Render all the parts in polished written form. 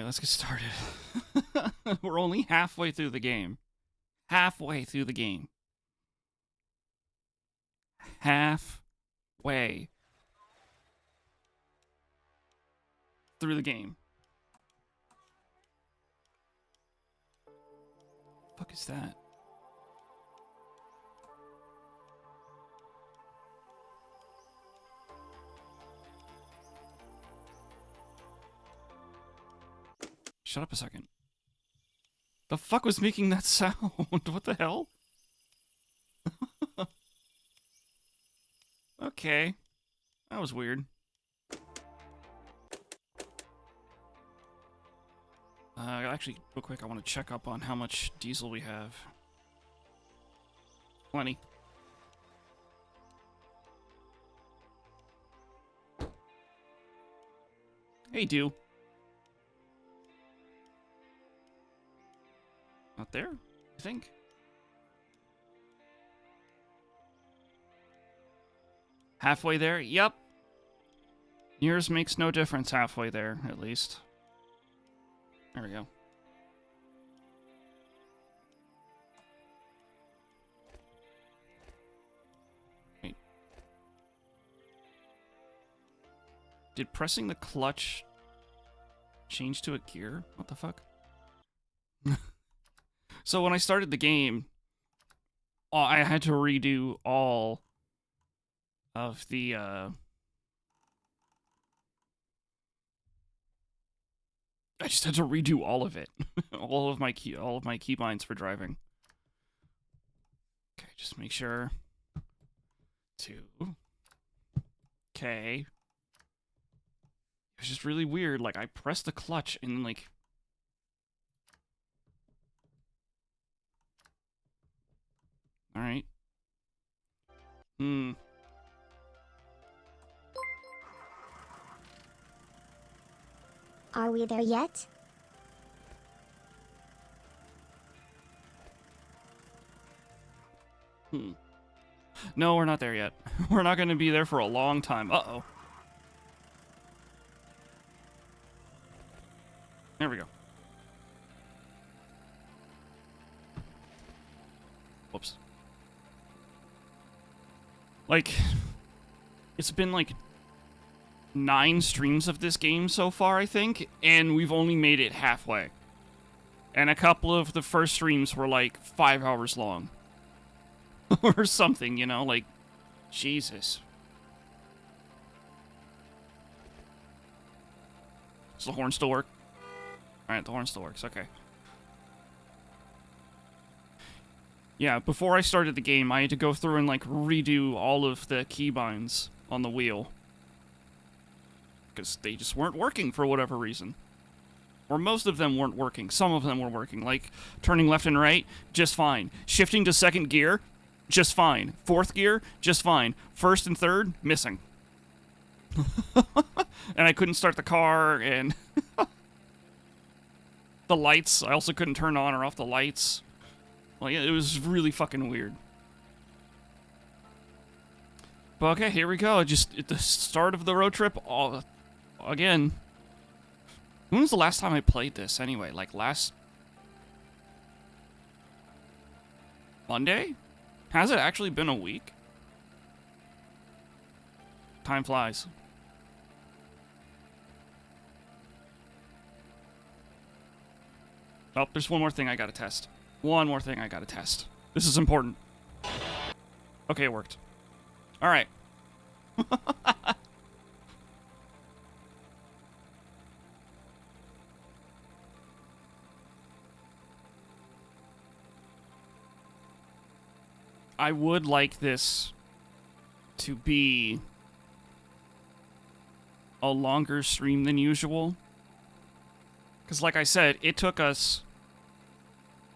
let's get started. We're only halfway through the game. Halfway through the game. Halfway through the game. Fuck is that? Shut up a second. The fuck was making that sound? What the hell? Okay. That was weird. Actually, real quick, I want to check up on how much diesel we have. Plenty. Hey, do. Not there, I think. Halfway there? Yep. Yours makes no difference halfway there, at least. There we go. Wait. Did pressing the clutch change to a gear? What the fuck? So when I started the game, I had to redo all of the, I just had to redo all of it. all of my keybinds for driving. Okay, just make sure. 2. Okay. It was just really weird. Like, I pressed the clutch and, like... Alright. Are we there yet? No, we're not there yet. We're not going to be there for a long time. Uh-oh. There we go. Whoops. Like, it's been like 9 streams of this game so far, I think, and we've only made it halfway. And a couple of the first streams were like 5 hours long. Or something, you know, like, Jesus. Does the horn still work? Alright, the horn still works, okay. Yeah, before I started the game, I had to go through and, like, redo all of the keybinds on the wheel. Because they just weren't working for whatever reason. Or most of them weren't working. Some of them were working. Like, turning left and right, just fine. Shifting to second gear, just fine. Fourth gear, just fine. First and third, missing. And I couldn't start the car, and... the lights, I also couldn't turn on or off the lights. Like, it was really fucking weird. But okay, here we go. Just at the start of the road trip, again. When was the last time I played this, anyway? Like, last... Monday? Has it actually been a week? Time flies. Oh, there's one more thing I gotta test. One more thing I gotta test. This is important. Okay, it worked. Alright. I would like this to be a longer stream than usual. Because like I said, it took us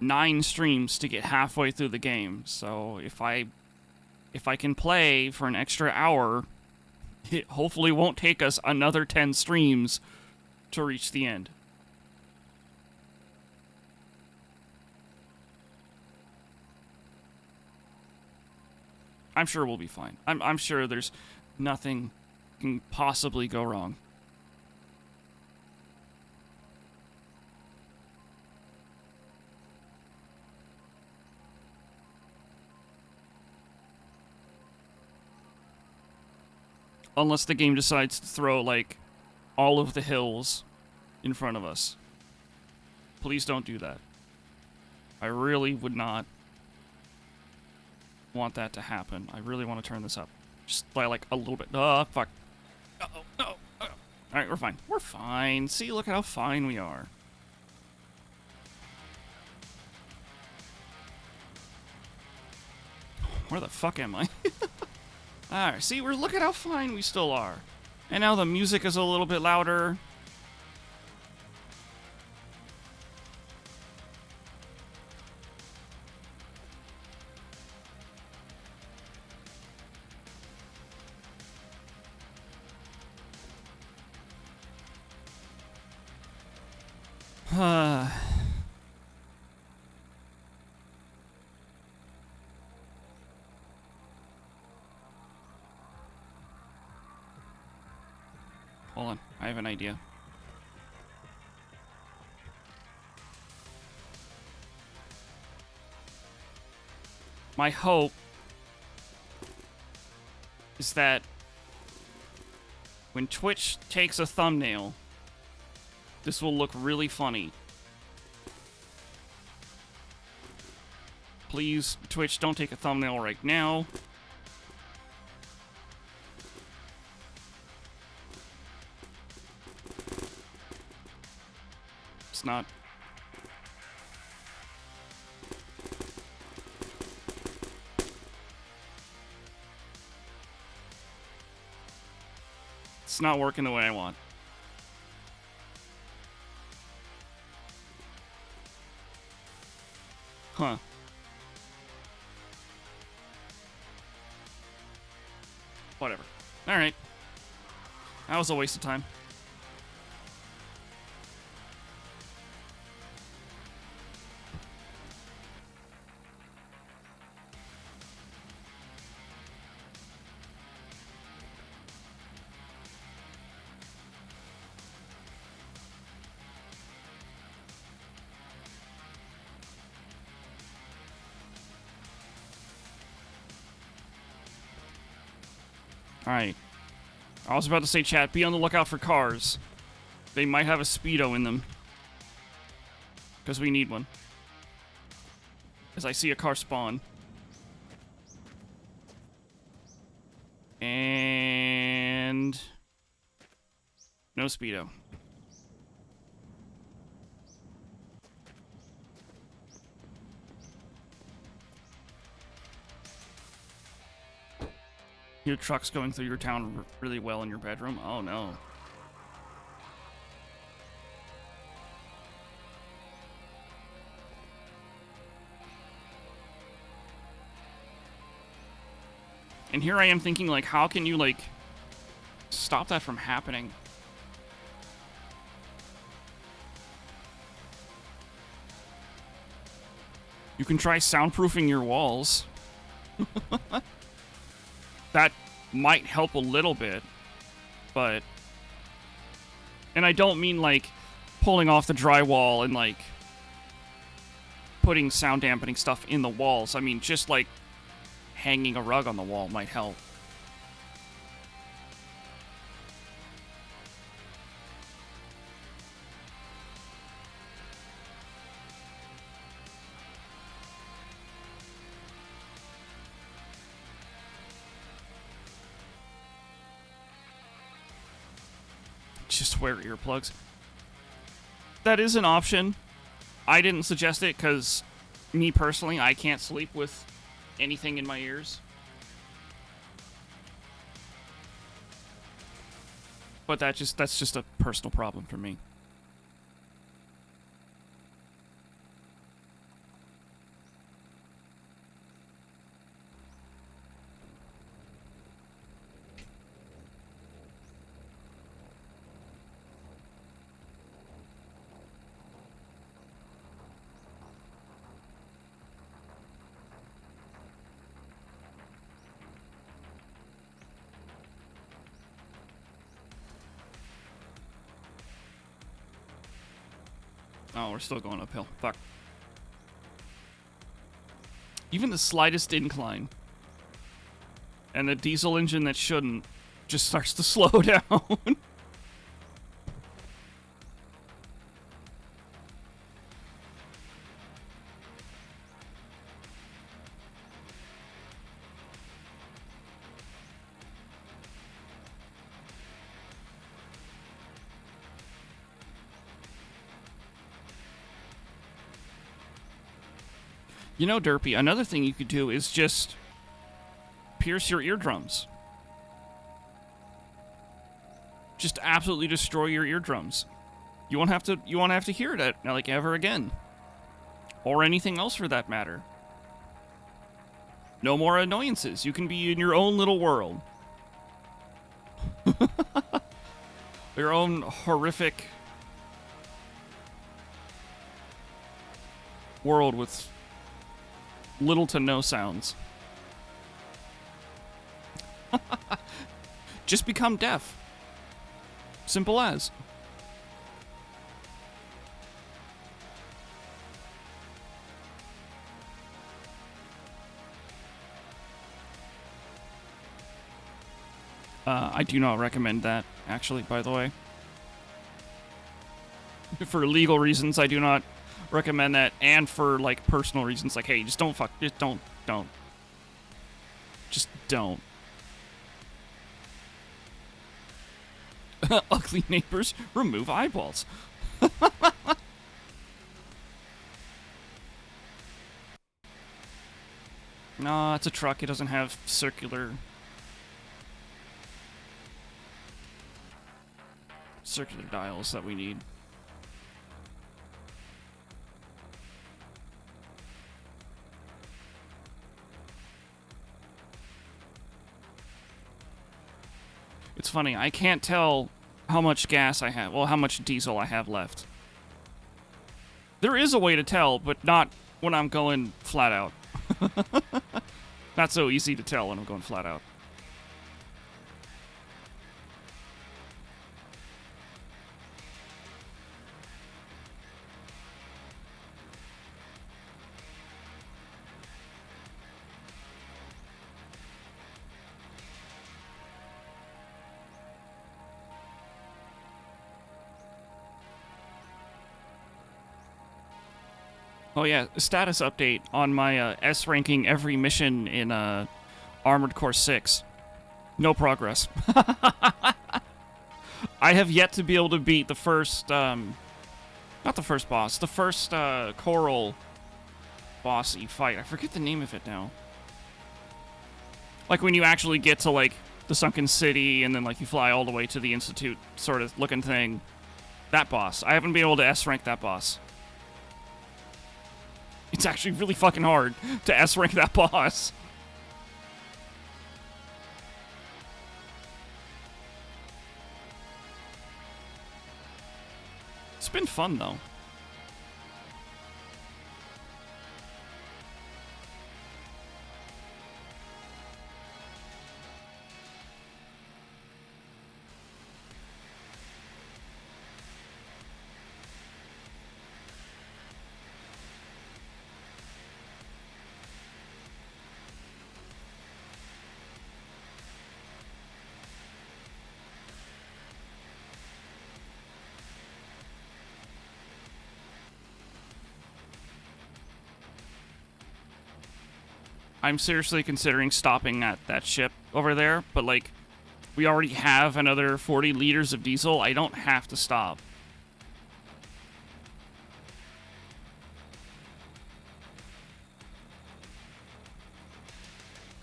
9 streams to get halfway through the game. So if I can play for an extra hour, it hopefully won't take us another 10 streams to reach the end. I'm sure we'll be fine. I'm sure there's nothing can possibly go wrong. Unless the game decides to throw, like, all of the hills in front of us. Please don't do that. I really would not want that to happen. I really want to turn this up. Just by, like, a little bit. Fuck. Uh-oh, no. Alright, we're fine. We're fine. See, look at how fine we are. Where the fuck am I? Alright, see, look at how fine we still are. And now the music is a little bit louder. Hold on, I have an idea. My hope is that when Twitch takes a thumbnail, this will look really funny. Please, Twitch, don't take a thumbnail right now. It's not. It's not working the way I want. Huh. Whatever. Alright. That was a waste of time. Alright. I was about to say, chat, be on the lookout for cars. They might have a Speedo in them. Because we need one. As I see a car spawn. And... no Speedo. Your truck's going through your town really well in your bedroom? Oh no. And here I am thinking, like, how can you, like, stop that from happening? You can try soundproofing your walls. That might help a little bit, but... and I don't mean, like, pulling off the drywall and, like, putting sound dampening stuff in the walls. I mean, just, like, hanging a rug on the wall might help. Just wear earplugs. That is an option. I didn't suggest it because, me personally, I can't sleep with anything in my ears. But that's just a personal problem for me. Oh, we're still going uphill. Fuck. Even the slightest incline. And the diesel engine that shouldn't just starts to slow down. You know, Derpy, another thing you could do is just pierce your eardrums. Just absolutely destroy your eardrums. You won't have to hear it like ever again. Or anything else for that matter. No more annoyances. You can be in your own little world. Your own horrific world with little to no sounds. Just become deaf. Simple as. I do not recommend that, actually, by the way. For legal reasons, I do not recommend that, and for, like, personal reasons, like, hey, just don't. Just don't. Ugly neighbors, remove eyeballs. No, it's a truck, it doesn't have circular dials that we need. It's funny, I can't tell how much gas I have, well, how much diesel I have left. There is a way to tell, but not when I'm going flat out. Not so easy to tell when I'm going flat out. Oh yeah, status update on my S ranking every mission in Armored Core 6. No progress. I have yet to be able to beat the first, not the first boss, the first coral boss you fight. I forget the name of it now. Like when you actually get to like the sunken city and then like you fly all the way to the Institute sort of looking thing. That boss. I haven't been able to S rank that boss. It's actually really fucking hard to S-rank that boss. It's been fun, though. I'm seriously considering stopping at that ship over there, but like, we already have another 40 liters of diesel. I don't have to stop.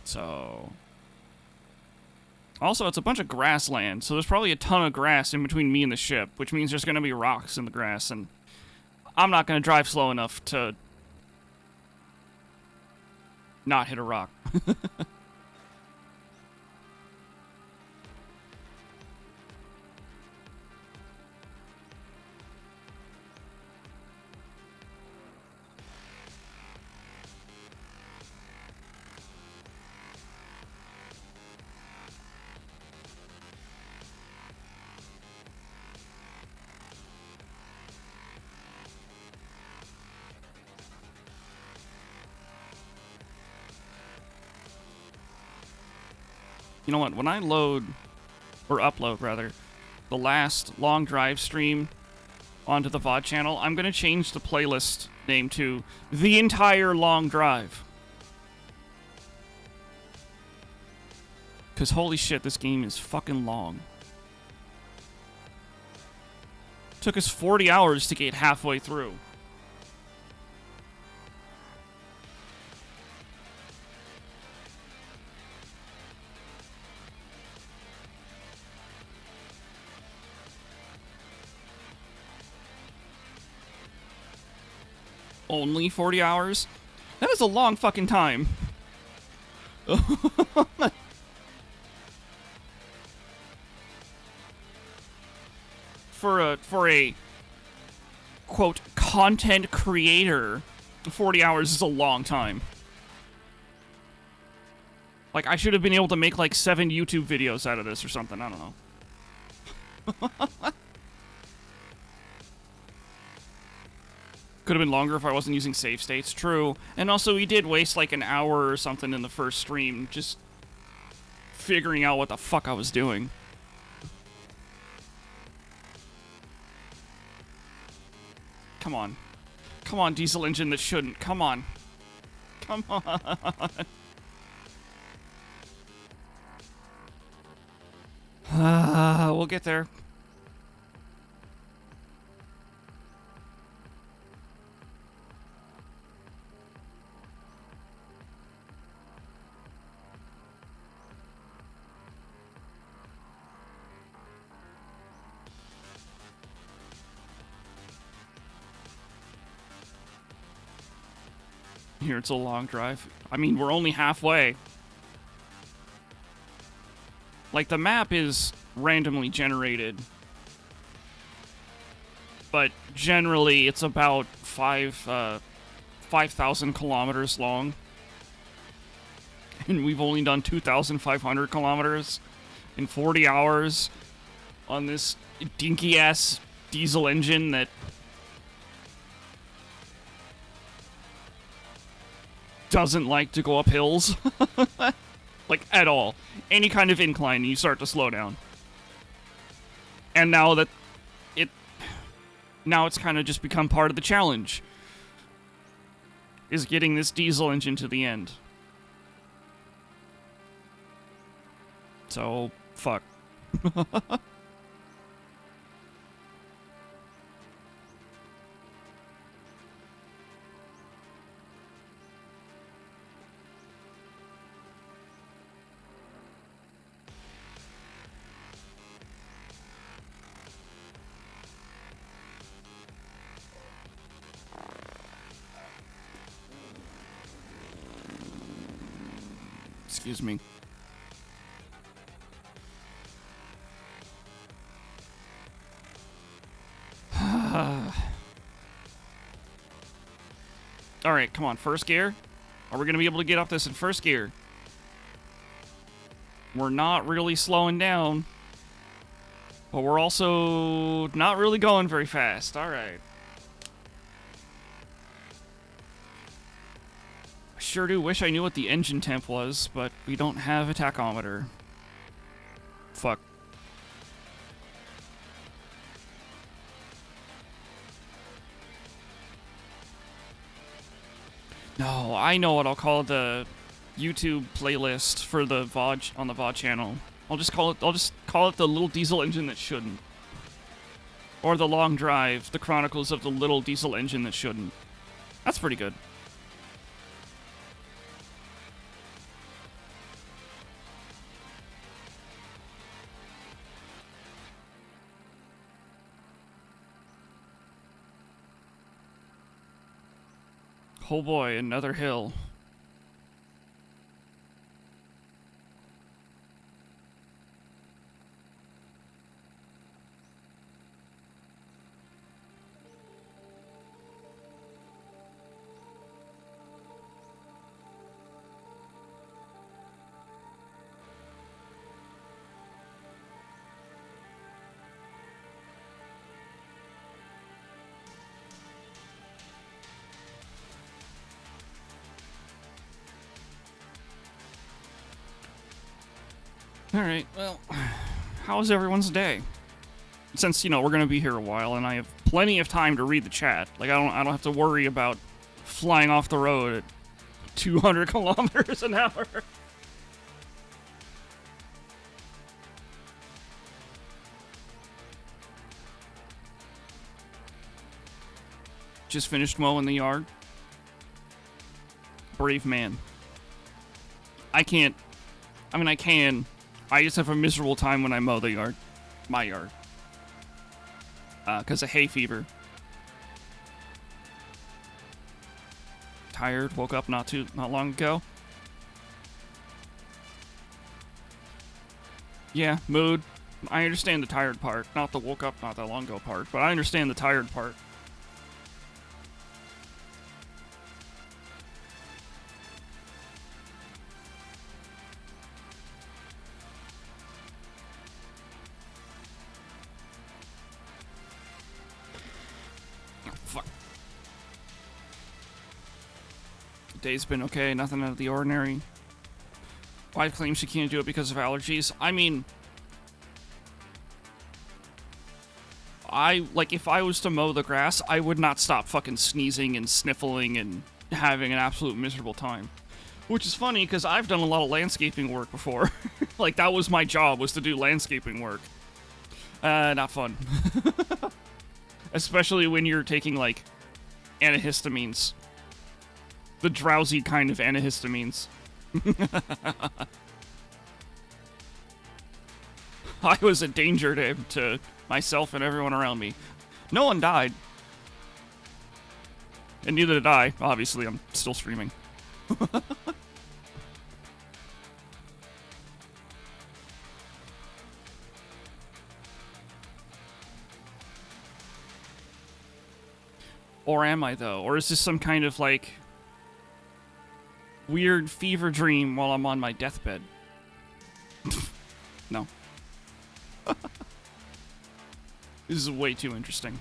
So... Also, it's a bunch of grassland, so there's probably a ton of grass in between me and the ship, which means there's going to be rocks in the grass, and I'm not going to drive slow enough to not hit a rock. You know what? When I load or upload rather, the last long drive stream onto the VOD channel, I'm gonna change the playlist name to The Entire Long Drive. Because holy shit, this game is fucking long. Took us 40 hours to get halfway through. Only 40 hours? That is a long fucking time. For a quote content creator, 40 hours is a long time. Like, I should have been able to make like 7 YouTube videos out of this or something. I don't know. Could have been longer if I wasn't using save states. True. And also, we did waste like an hour or something in the first stream just figuring out what the fuck I was doing. Come on. Come on, diesel engine that shouldn't. Come on. Come on. We'll get there. Here, it's a long drive. I mean, we're only halfway. Like, the map is randomly generated. But generally, it's about 5,000 kilometers long. And we've only done 2,500 kilometers in 40 hours on this dinky-ass diesel engine that doesn't like to go up hills. Like, at all. Any kind of incline, you start to slow down. And now that now it's kind of just become part of the challenge, is getting this diesel engine to the end. So, fuck. Excuse me. Alright, come on, first gear? Are we going to be able to get up this in first gear? We're not really slowing down. But we're also not really going very fast. Alright. I sure do wish I knew what the engine temp was, but we don't have a tachometer. Fuck. No, I know what I'll call the YouTube playlist for the VOD on the VOD channel. I'll just call it the little diesel engine that shouldn't. Or the long drive, the chronicles of the little diesel engine that shouldn't. That's pretty good. Oh boy, another hill. Alright, well, how's everyone's day? Since, you know, we're gonna be here a while and I have plenty of time to read the chat. Like, I don't have to worry about flying off the road at 200 kilometers an hour. Just finished mowing the yard. Brave man. I can't. I mean, I can. I just have a miserable time when I mow the yard. My yard. Because of hay fever. Tired. Woke up not long ago. Yeah, mood. I understand the tired part. Not the woke up not that long ago part, but I understand the tired part. Day's been okay, nothing out of the ordinary. Wife claims she can't do it because of allergies. I mean, if I was to mow the grass, I would not stop fucking sneezing and sniffling and having an absolute miserable time. Which is funny, because I've done a lot of landscaping work before. Like, that was my job, was to do landscaping work. Not fun. Especially when you're taking, like, antihistamines. The drowsy kind of antihistamines. I was a danger to myself and everyone around me. No one died. And neither did I. Obviously, I'm still streaming. Or am I, though? Or is this some kind of, like, weird fever dream while I'm on my deathbed? No. This is way too interesting.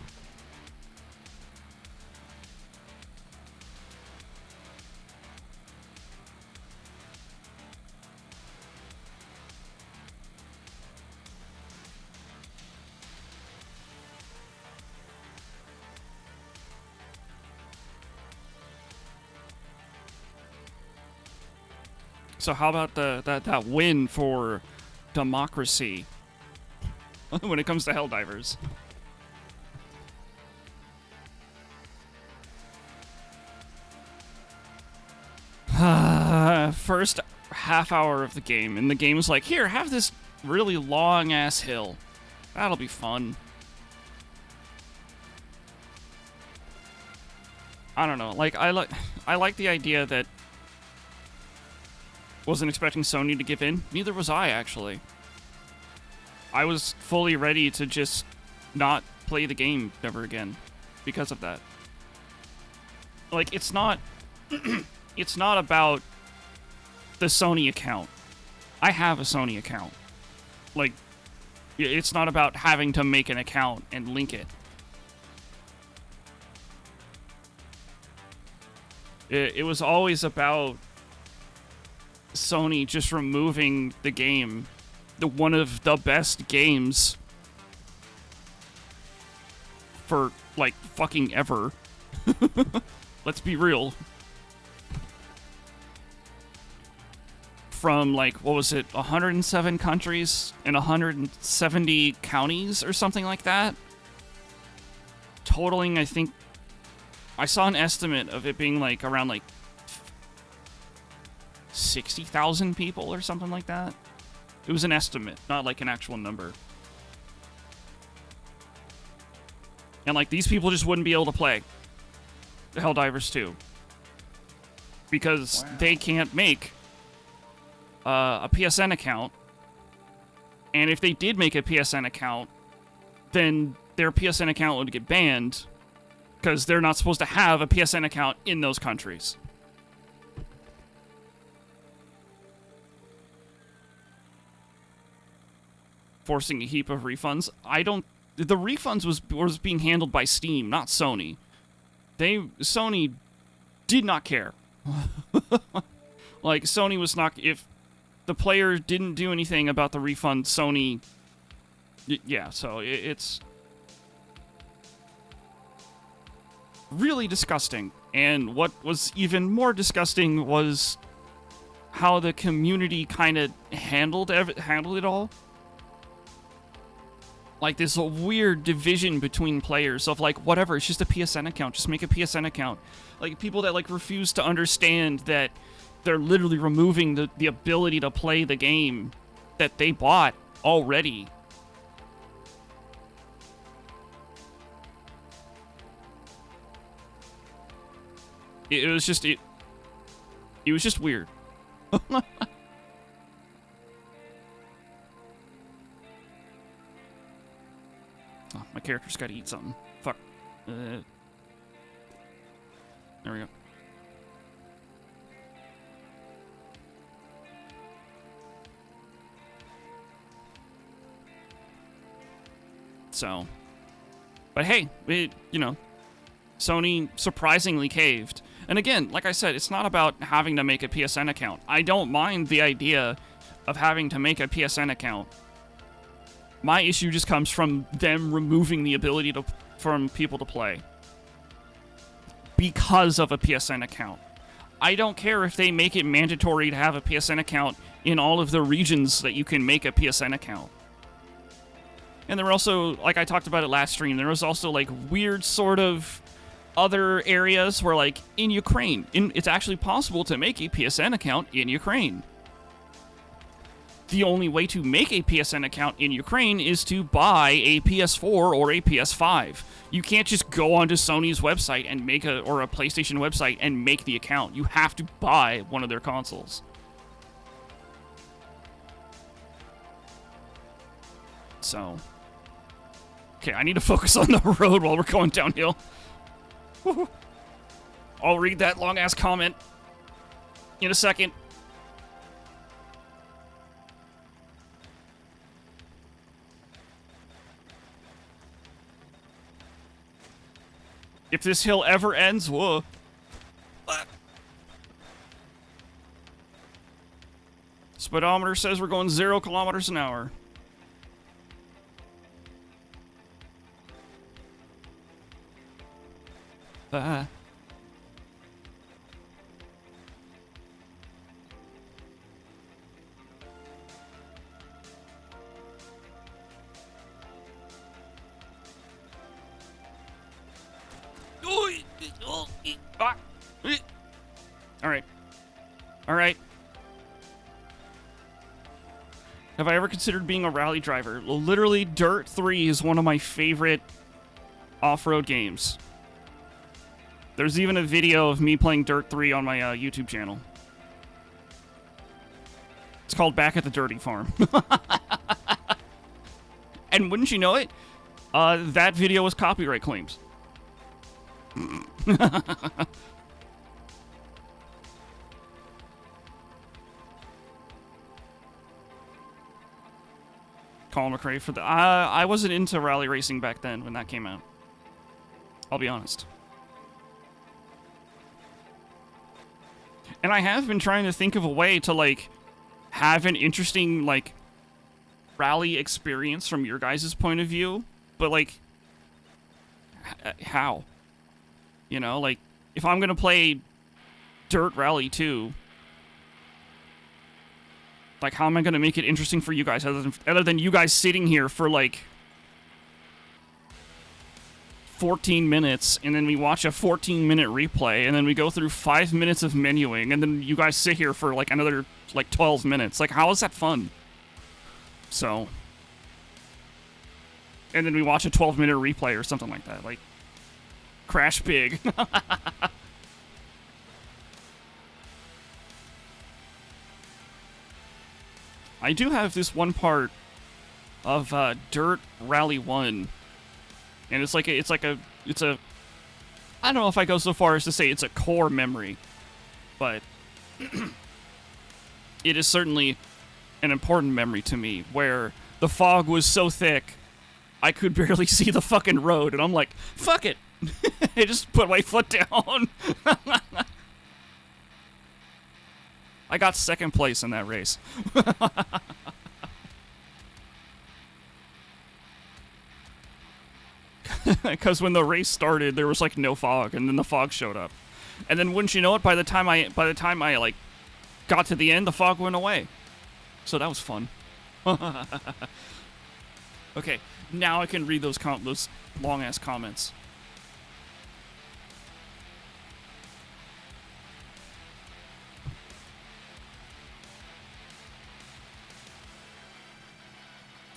So how about that win for democracy when it comes to Helldivers? First half hour of the game, and the game's like, here, have this really long-ass hill. That'll be fun. I don't know, like, I like the idea that wasn't expecting Sony to give in. Neither was I, actually. I was fully ready to just not play the game ever again because of that. Like, it's not... it's not about the Sony account. I have a Sony account. Like, it's not about having to make an account and link it. It was always about Sony just removing the game, one of the best games for, like, fucking ever. Let's be real. From, like, what was it, 107 countries and 170 counties or something like that? Totaling, I think, I saw an estimate of it being, like, around, like, 60,000 people or something like that. It was an estimate, not like an actual number. And like these people just wouldn't be able to play Helldivers 2 because they can't make a PSN account. And if they did make a PSN account, then their PSN account would get banned because they're not supposed to have a PSN account in those countries. Forcing a heap of refunds. The refunds was being handled by Steam, not Sony. Sony did not care. Like, Sony was not... If the player didn't do anything about the refund, Sony Yeah, so it's really disgusting. And what was even more disgusting was how the community kind of handled it all. Like this weird division between players of like, whatever, it's just a PSN account, just make a PSN account. Like people that like refuse to understand that they're literally removing the ability to play the game that they bought already. It was just it was just weird. Oh, my character's got to eat something. Fuck. There we go. So, but hey, Sony surprisingly caved. And again, like I said, it's not about having to make a PSN account. I don't mind the idea of having to make a PSN account. My issue just comes from them removing the ability from people to play because of a PSN account. I don't care if they make it mandatory to have a PSN account in all of the regions that you can make a PSN account. And there were also, like I talked about it last stream, there was also like weird sort of other areas where like in Ukraine, it's actually possible to make a PSN account in Ukraine. The only way to make a PSN account in Ukraine is to buy a PS4 or a PS5. You can't just go onto Sony's website and or a PlayStation website and make the account. You have to buy one of their consoles. So, okay, I need to focus on the road while we're going downhill. I'll read that long-ass comment in a second. If this hill ever ends, whoa. Speedometer says we're going 0 kilometers an hour. Alright. Have I ever considered being a rally driver? Well, literally, Dirt 3 is one of my favorite off-road games. There's even a video of me playing Dirt 3 on my YouTube channel. It's called Back at the Dirty Farm. And wouldn't you know it, that video was copyright claims. Colin McRae for the... I wasn't into rally racing back then when that came out. I'll be honest. And I have been trying to think of a way to, like, have an interesting, like, rally experience from your guys' point of view. But, like, how? You know, like, if I'm gonna play Dirt Rally 2... like, how am I going to make it interesting for you guys other than you guys sitting here for, like, 14 minutes, and then we watch a 14-minute replay, and then we go through 5 minutes of menuing, and then you guys sit here for, like, another, like, 12 minutes. Like, how is that fun? So... and then we watch a 12-minute replay or something like that. Like, Crash Big. I do have this one part of Dirt Rally 1, and it's a I don't know if I go so far as to say it's a core memory, but it is certainly an important memory to me, where the fog was so thick I could barely see the fucking road, and I'm like, fuck it. I just put my foot down. I got second place in that race. Because when the race started, there was like no fog, and then the fog showed up. And then wouldn't you know it, by the time I like got to the end, the fog went away. So that was fun. Okay, now I can read those long ass comments.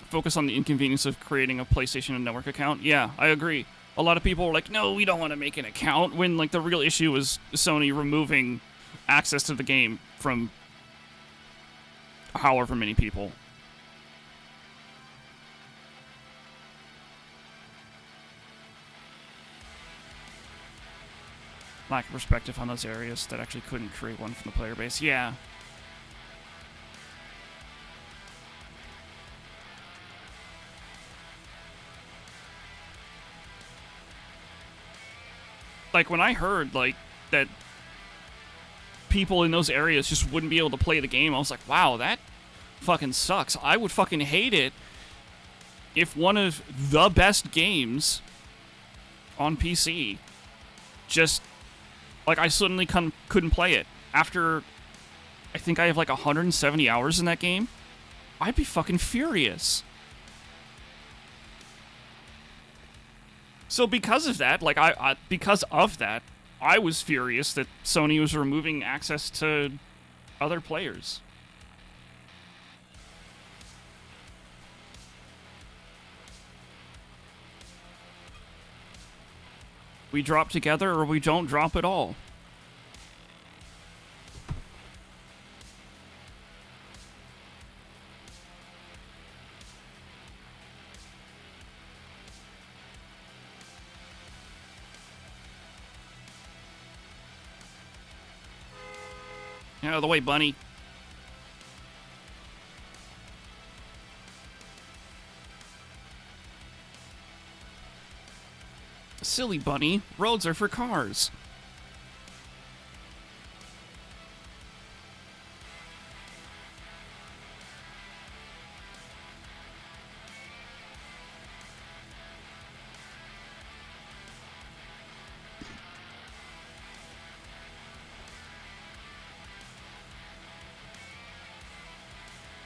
Focus on the inconvenience of creating a PlayStation Network account. Yeah, I agree. A lot of people were like, no, we don't want to make an account, when like the real issue was Sony removing access to the game from however many people. Lack of perspective on those areas that actually couldn't create one from the player base. Yeah. Like, when I heard, like, that people in those areas just wouldn't be able to play the game, I was like, wow, that fucking sucks. I would fucking hate it if one of the best games on PC just, like, I suddenly couldn't play it. After, I think I have, like, 170 hours in that game, I'd be fucking furious. So because of that, like, because of that, I was furious that Sony was removing access to other players. We drop together or we don't drop at all. Out of the way, bunny. Silly bunny. Roads are for cars.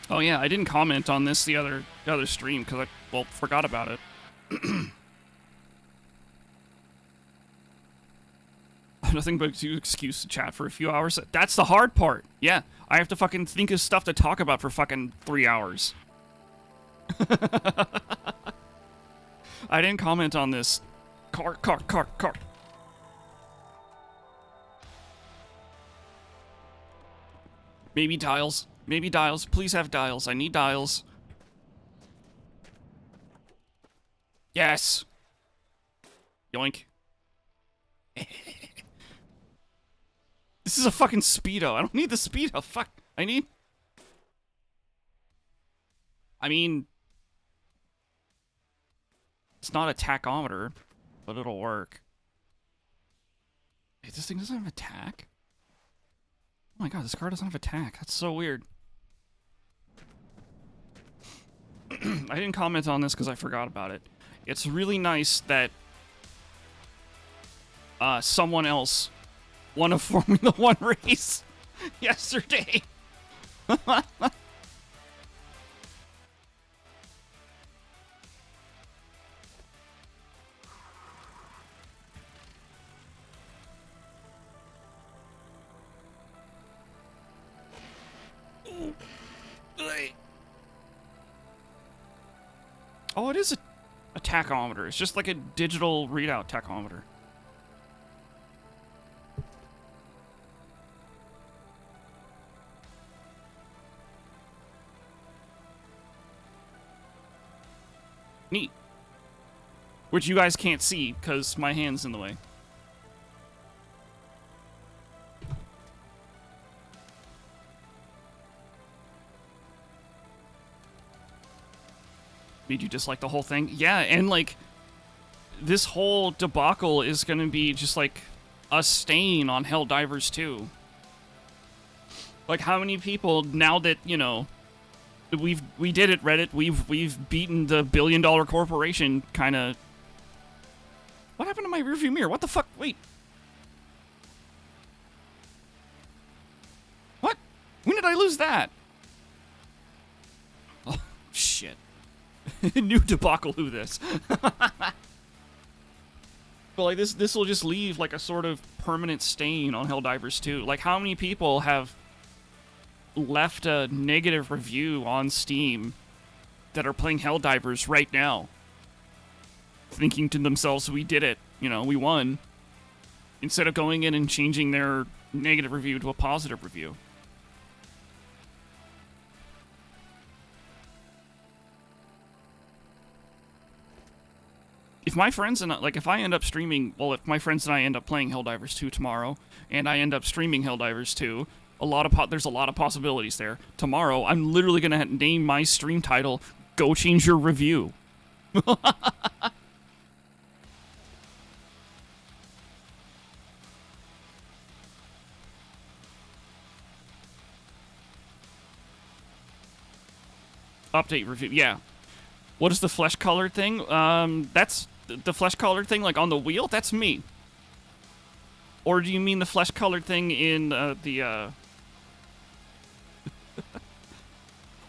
Oh yeah, I didn't comment on this the other stream because I forgot about it. Nothing but an excuse to chat for a few hours. That's the hard part. Yeah, I have to fucking think of stuff to talk about for fucking 3 hours. I didn't comment on this. Car. Maybe dials. Maybe dials. Please have dials. I need dials. Yes. Yoink. This is a fucking Speedo. I don't need the Speedo. Fuck. I mean, it's not a tachometer, but it'll work. Wait, this thing doesn't have a tack? Oh my god, this car doesn't have a tack. That's so weird. I didn't comment on this because I forgot about it. It's really nice that someone else won a Formula 1 race yesterday. Oh, it is a tachometer. It's just like a digital readout tachometer. Neat. Which you guys can't see because my hand's in the way. Made you dislike the whole thing? Yeah, and like, this whole debacle is gonna be just like a stain on Helldivers 2. Like, how many people, now that, you know, we did it, Reddit, we've beaten the billion-dollar corporation kind of What happened to my rearview mirror? What the fuck? Wait. What? When did I lose that? Oh, shit. New debacle who this. But like this will just leave like a sort of permanent stain on Helldivers 2. Like how many people have left a negative review on Steam that are playing Helldivers right now, thinking to themselves, we did it, you know, we won, instead of going in and changing their negative review to a positive review. If my friends and if I end up streaming, well, if my friends and I end up playing Helldivers 2 tomorrow, and I end up streaming Helldivers 2, there's a lot of possibilities there. Tomorrow, I'm literally gonna name my stream title "Go Change Your Review." Update review, yeah. What is the flesh colored thing? That's the flesh colored thing, like on the wheel. That's me. Or do you mean the flesh colored thing in the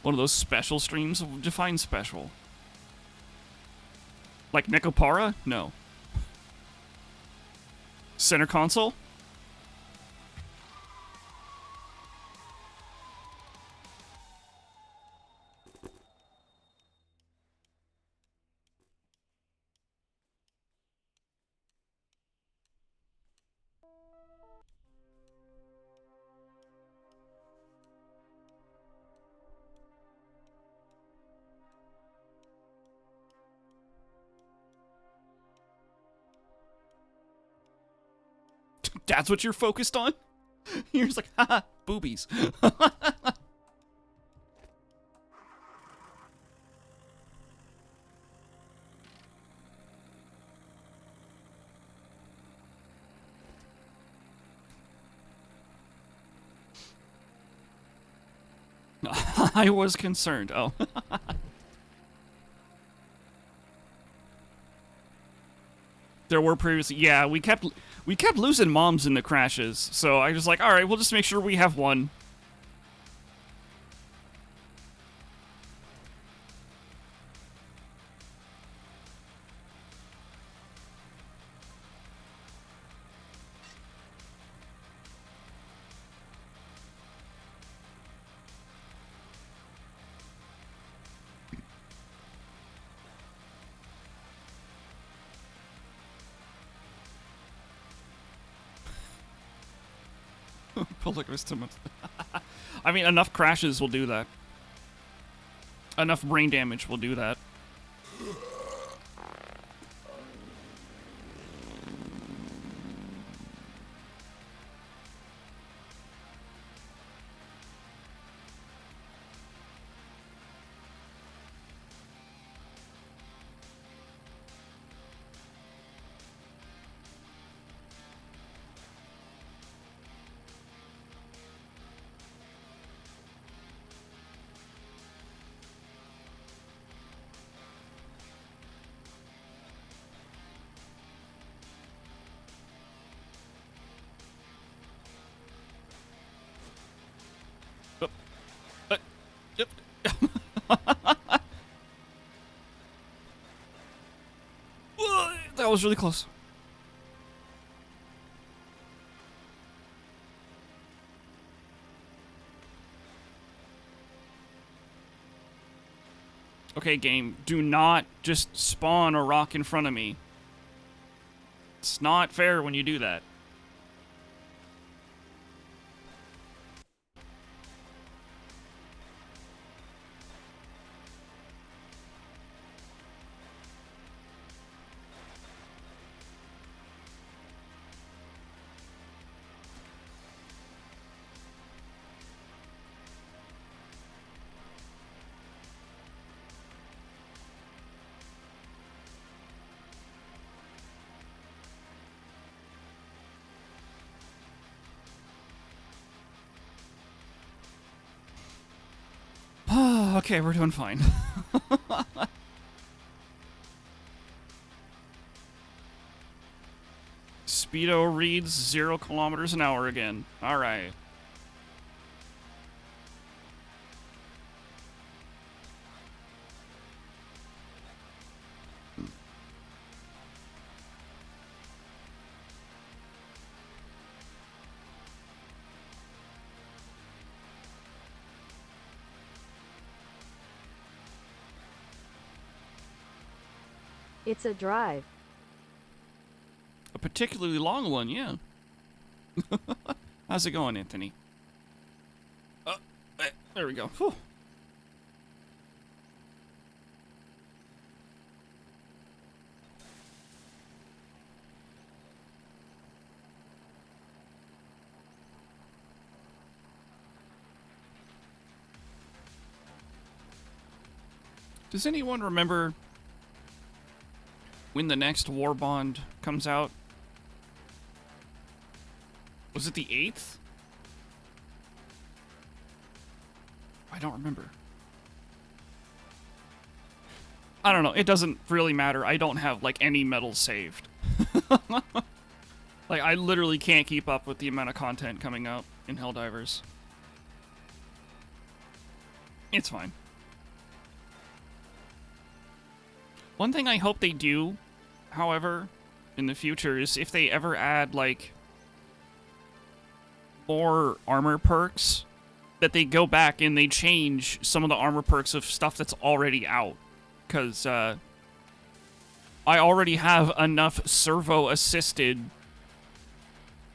one of those special streams? Define special. Like Necopara? No. Center console? That's what you're focused on? You're just like, haha, boobies. I was concerned. Oh. There were previously, yeah, we kept losing moms in the crashes, so I was like, all right, we'll just make sure we have one. Public wisdom. I mean, enough crashes will do that. Enough brain damage will do that. Yep. That was really close. Okay, game, do not just spawn a rock in front of me. It's not fair when you do that. Okay, we're doing fine. Speedo reads 0 kilometers an hour again. All right. It's a drive. A particularly long one, yeah. How's it going, Anthony? There we go. Whew. Does anyone remember when the next War Bond comes out? Was it the 8th? I don't remember. I don't know. It doesn't really matter. I don't have, like, any medals saved. Like, I literally can't keep up with the amount of content coming up in Helldivers. It's fine. One thing I hope they do, however, in the future is if they ever add, like, more armor perks, that they go back and they change some of the armor perks of stuff that's already out. Because, I already have enough servo-assisted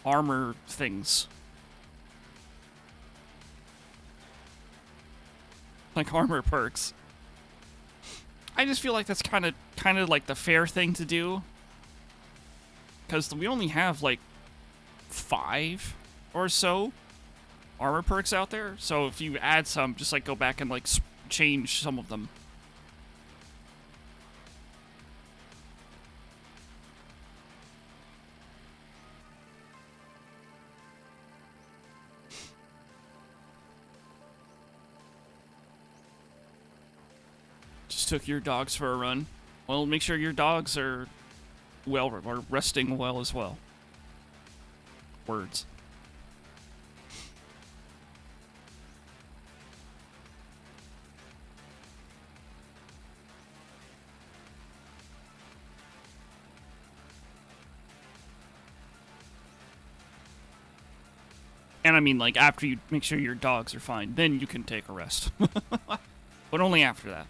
armor things. Like armor perks. I just feel like that's kind of like the fair thing to do. Because we only have, like, 5 or so armor perks out there. So if you add some, just, like, go back and, like, change some of them. Just took your dogs for a run. Well, make sure your dogs are resting well as well. Words. And I mean, like, after you make sure your dogs are fine, then you can take a rest. But only after that.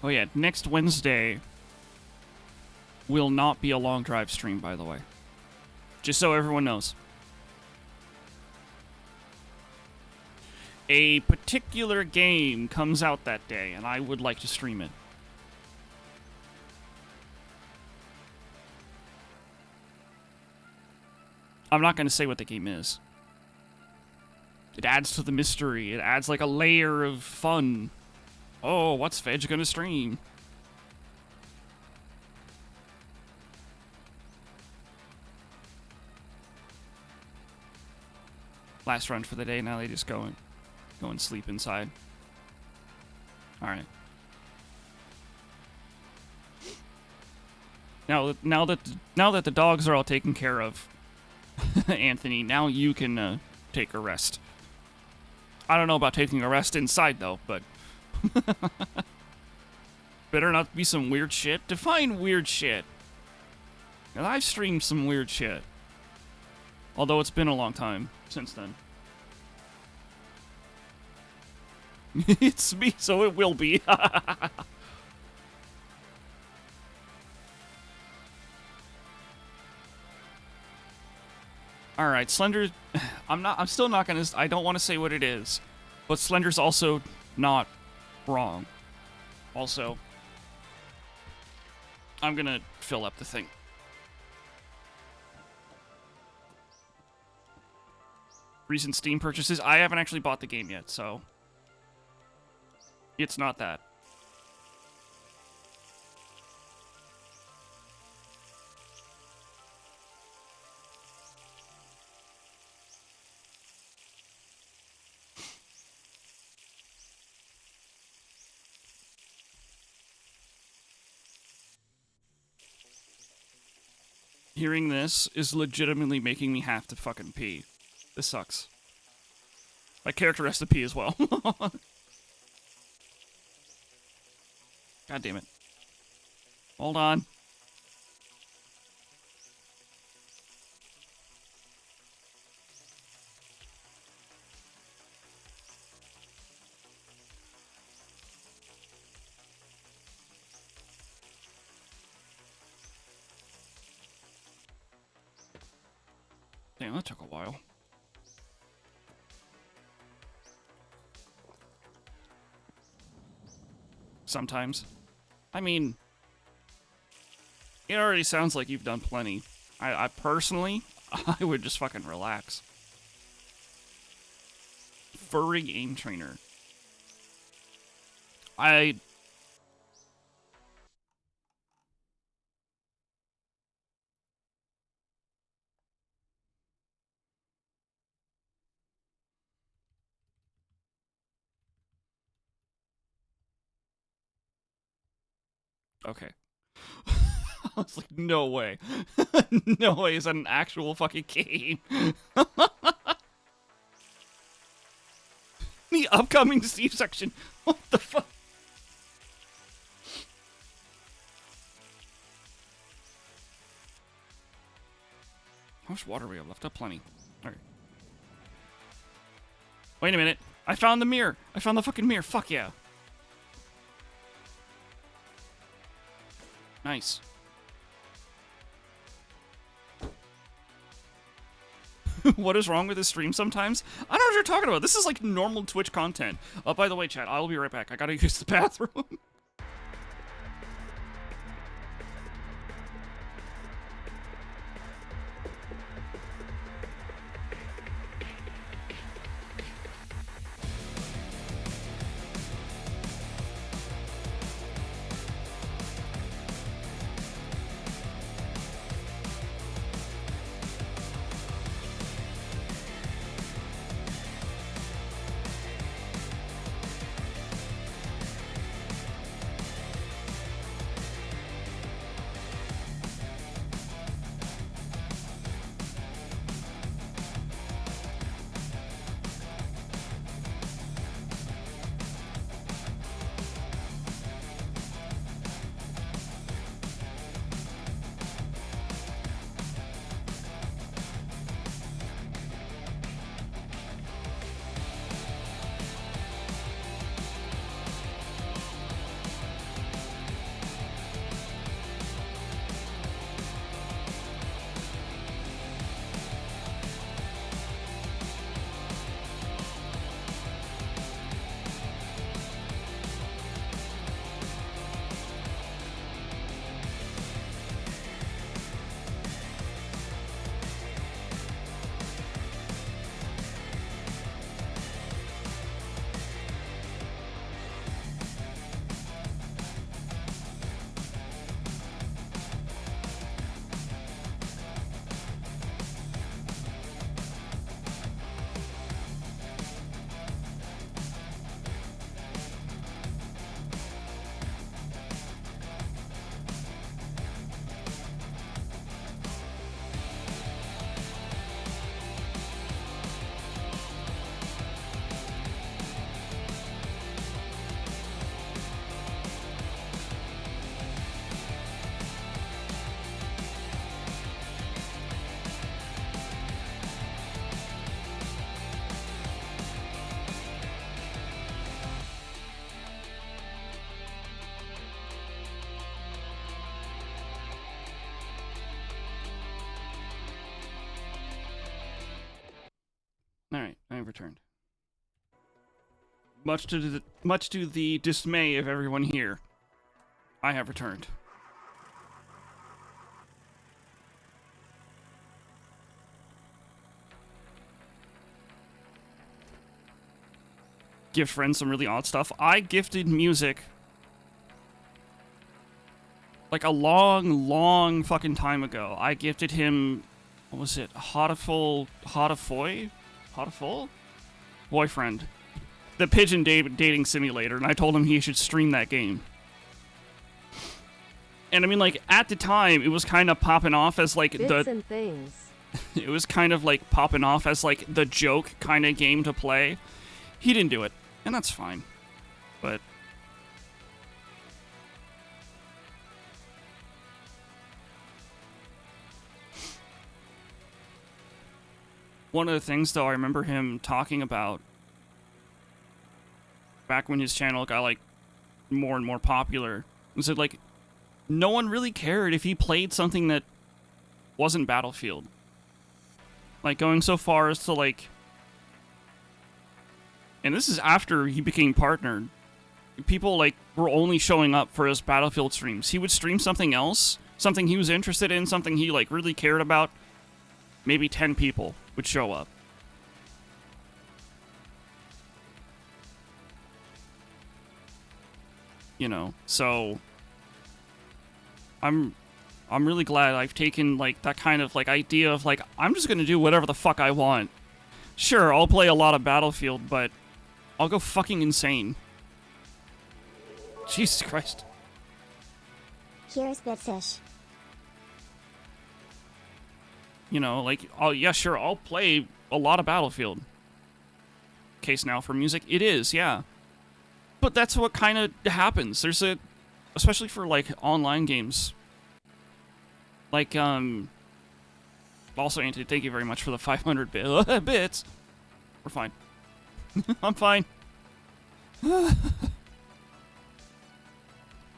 Oh yeah, next Wednesday will not be a long drive stream, by the way. Just so everyone knows. A particular game comes out that day, and I would like to stream it. I'm not going to say what the game is. It adds to the mystery. It adds like a layer of fun. Oh, what's Fedge gonna stream? Last run for the day. Now they just go and sleep inside. All right. Now that the dogs are all taken care of, Anthony, now you can take a rest. I don't know about taking a rest inside though, but. Better not be some weird shit. Define weird shit. And I've streamed some weird shit. Although it's been a long time since then. It's me, so it will be. Alright, Slender... I'm still not gonna... I don't want to say what it is. But Slender's also not wrong. Also, I'm gonna fill up the thing. Recent Steam purchases. I haven't actually bought the game yet, so it's not that. Hearing this is legitimately making me have to fucking pee. This sucks. My character has to pee as well. God damn it. Hold on. Damn, that took a while. Sometimes. I mean, it already sounds like you've done plenty. I personally, I would just fucking relax. Furry game trainer. Okay. I was like, no way. No way is that an actual fucking game. The upcoming Steve section. What the fuck? How much water we have left? Up plenty. Alright. Wait a minute. I found the mirror. I found the fucking mirror. Fuck yeah. Nice. What is wrong with this stream sometimes? I don't know what you're talking about. This is like normal Twitch content. Oh, by the way, chat, I'll be right back. I gotta use the bathroom. Alright, I have returned. Much to the dismay of everyone here, I have returned. gift friends some really odd stuff. I gifted music like a long fucking time ago. I gifted him, what was it, Hotiful boyfriend, the pigeon dating simulator, and I told him he should stream that game. And I mean, like, at the time, it was kind of popping off as like Bits and things. it was kind of like popping off as like the joke kind of game to play. He didn't do it, and that's fine. But one of the things, though, I remember him talking about back when his channel got like more and more popular was that like no one really cared if he played something that wasn't Battlefield. Like, going so far as to, like... And this is after he became partnered. People, like, were only showing up for his Battlefield streams. He would stream something else, something he was interested in, something he, like, really cared about. Maybe 10 people would show up. You know, so... I'm really glad I've taken, like, that kind of, like, idea of, like, I'm just gonna do whatever the fuck I want. Sure, I'll play a lot of Battlefield, but I'll go fucking insane. Jesus Christ. Here's Bitfish. You know, like, oh, yeah, sure, I'll play a lot of Battlefield. Case now for music, it is, yeah. But that's what kind of happens. There's a... Especially for, like, online games. Like, also, Anthony, thank you very much for the 500 bits. We're fine. I'm fine.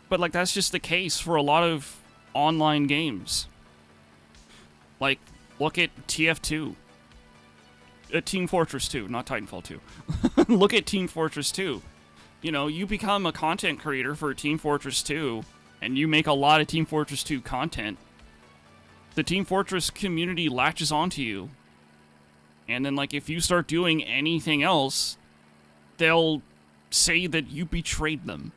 But, like, that's just the case for a lot of online games. Like, look at TF2. Team Fortress 2, not Titanfall 2. Look at Team Fortress 2. You know, you become a content creator for Team Fortress 2, and you make a lot of Team Fortress 2 content. The Team Fortress community latches onto you. And then, like, if you start doing anything else, they'll say that you betrayed them.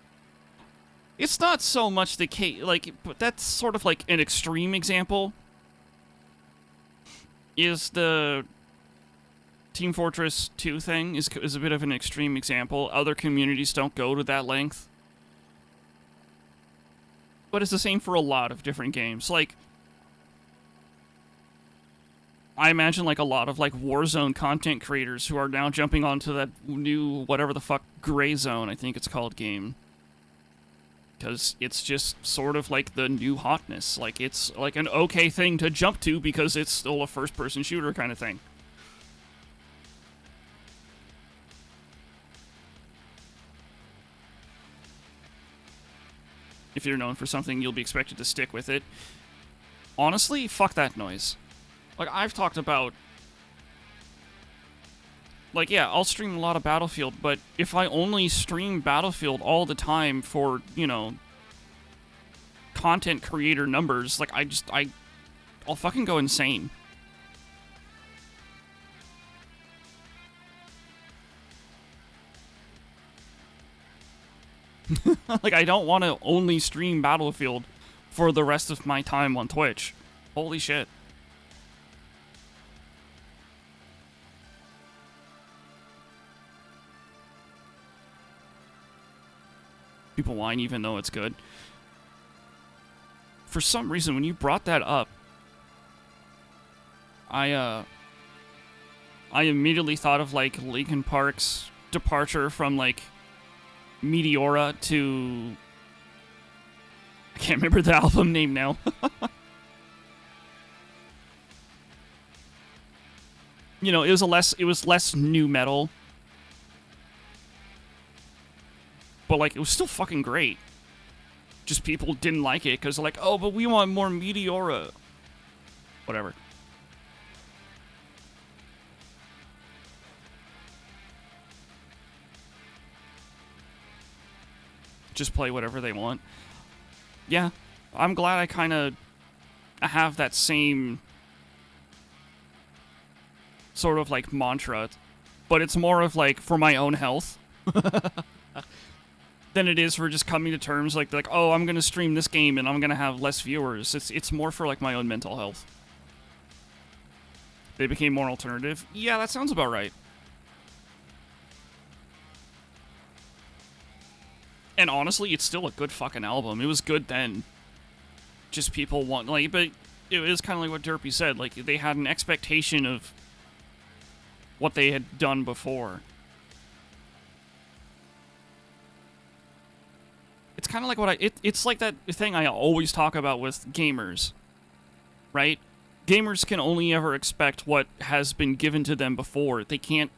It's not so much the case, like, but that's sort of like an extreme example. Is the Team Fortress 2 thing is a bit of an extreme example. Other communities don't go to that length. But it's the same for a lot of different games. Like, I imagine, like, a lot of, like, Warzone content creators who are now jumping onto that new, whatever the fuck, Gray Zone, I think it's called, game. Because it's just sort of like the new hotness. Like, it's like an okay thing to jump to because it's still a first-person shooter kind of thing. If you're known for something, you'll be expected to stick with it. Honestly, fuck that noise. Like, I've talked about... Like, yeah, I'll stream a lot of Battlefield, but if I only stream Battlefield all the time for, you know, content creator numbers, like, I'll fucking go insane. Like, I don't want to only stream Battlefield for the rest of my time on Twitch. Holy shit. People whine even though it's good. For some reason, when you brought that up, I immediately thought of, like, Linkin Park's departure from, like, Meteora to... I can't remember the album name now. You know, it was less new metal. But, like, it was still fucking great. Just people didn't like it because they're like, oh, but we want more Meteora. Whatever. Just play whatever they want. Yeah, I'm glad I kind of have that same sort of, like, mantra. But it's more of, like, for my own health. than it is for just coming to terms like, oh, I'm gonna stream this game and I'm gonna have less viewers. It's more for like my own mental health. They became more alternative. Yeah, that sounds about right. And honestly, it's still a good fucking album. It was good then. Just people want, like, but it is kind of like what Derpy said. Like, they had an expectation of what they had done before. It's kind of like what it's like that thing I always talk about with gamers, right? Gamers can only ever expect what has been given to them before. They can't,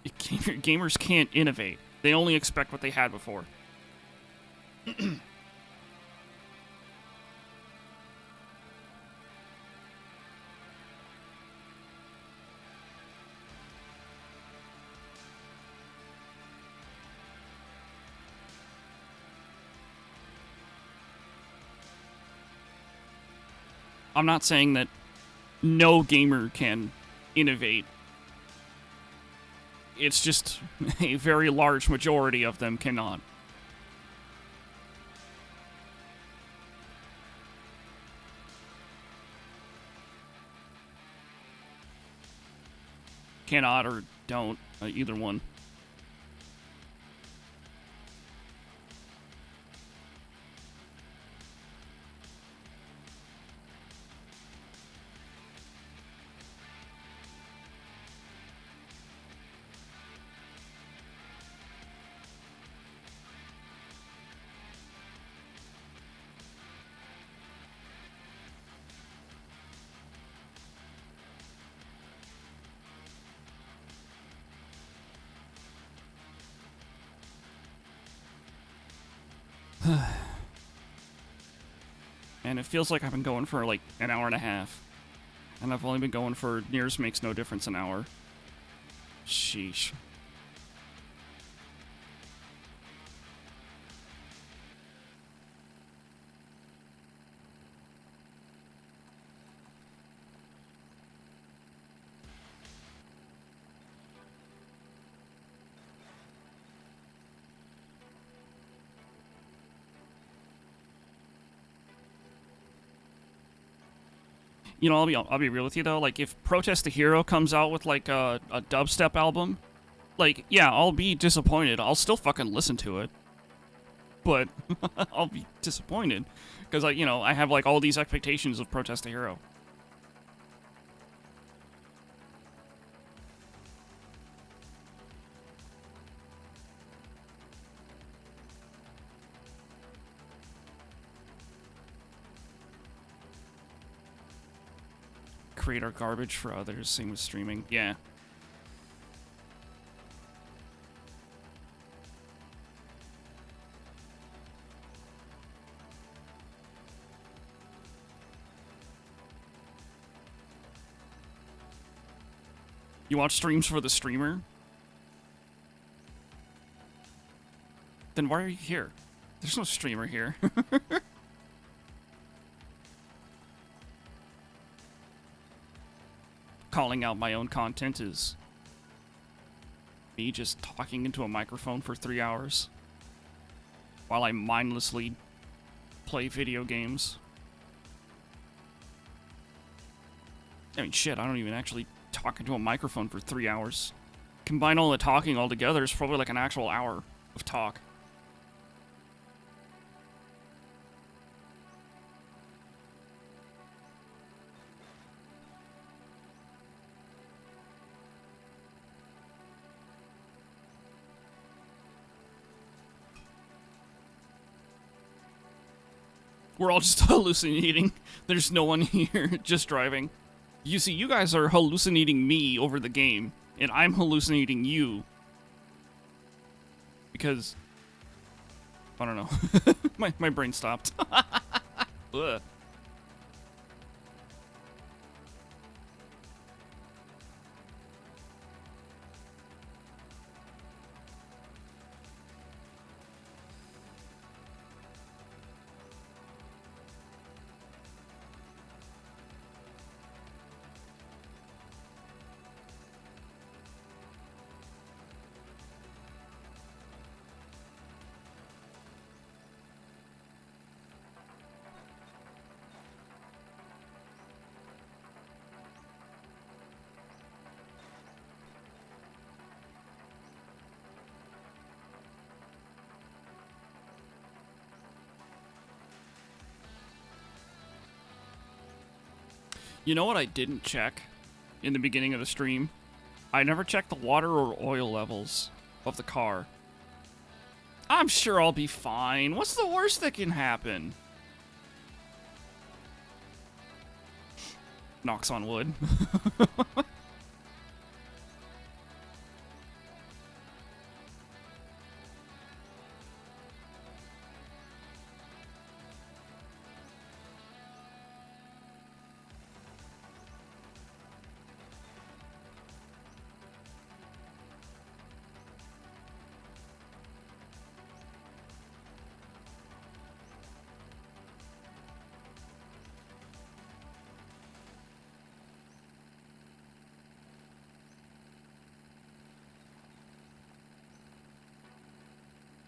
gamers can't innovate. They only expect what they had before. I'm not saying that no gamer can innovate. It's just a very large majority of them cannot. Cannot or don't, either one. And it feels like I've been going for like an hour and a half. And I've only been going for nears makes no difference an hour. Sheesh. You know, I'll be real with you though. Like, if Protest the Hero comes out with like a dubstep album, like, yeah, I'll be disappointed. I'll still fucking listen to it, but I'll be disappointed because I have like all these expectations of Protest the Hero. Create our garbage for others. Same with streaming. Yeah. You watch streams for the streamer? Then why are you here? There's no streamer here. Calling out my own content is me just talking into a microphone for 3 hours while I mindlessly play video games. I mean, shit, I don't even actually talk into a microphone for 3 hours. Combine all the talking all together, it's probably like an actual hour of talk. We're all just hallucinating. There's no one here, just driving. You see, you guys are hallucinating me over the game, and I'm hallucinating you. Because, I don't know. my brain stopped. Ugh. You know what I didn't check in the beginning of the stream? I never checked the water or oil levels of the car. I'm sure I'll be fine. What's the worst that can happen? Knocks on wood.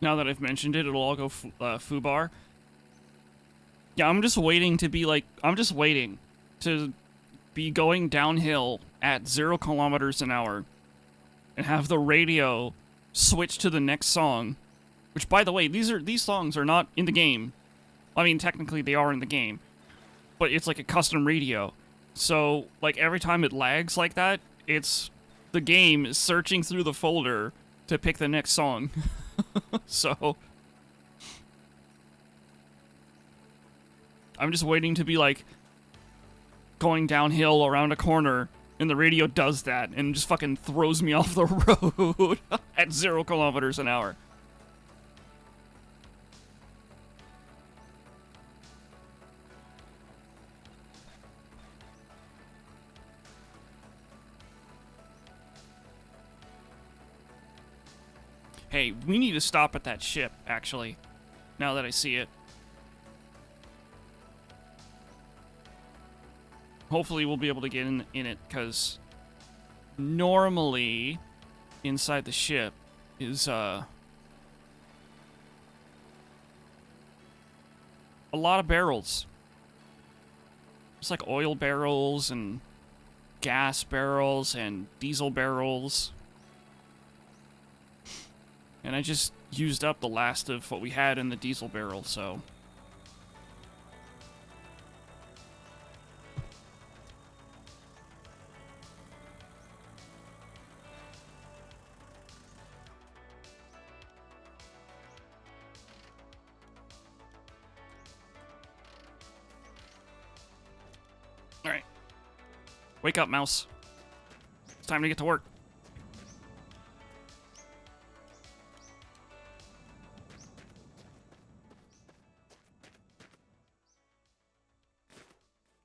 Now that I've mentioned it, it'll all go foobar. Yeah, I'm just waiting to be like, I'm just waiting to be going downhill at 0 kilometers an hour and have the radio switch to the next song. Which, by the way, these songs are not in the game. I mean, technically they are in the game, but it's like a custom radio. So, like, every time it lags like that, it's the game is searching through the folder to pick the next song. So I'm just waiting to be like going downhill around a corner and the radio does that and just fucking throws me off the road at 0 kilometers an hour. Hey, we need to stop at that ship, actually, now that I see it. Hopefully we'll be able to get in it, because normally inside the ship is, a lot of barrels. It's like oil barrels and gas barrels and diesel barrels. And I just used up the last of what we had in the diesel barrel, so... Alright. Wake up, mouse. It's time to get to work.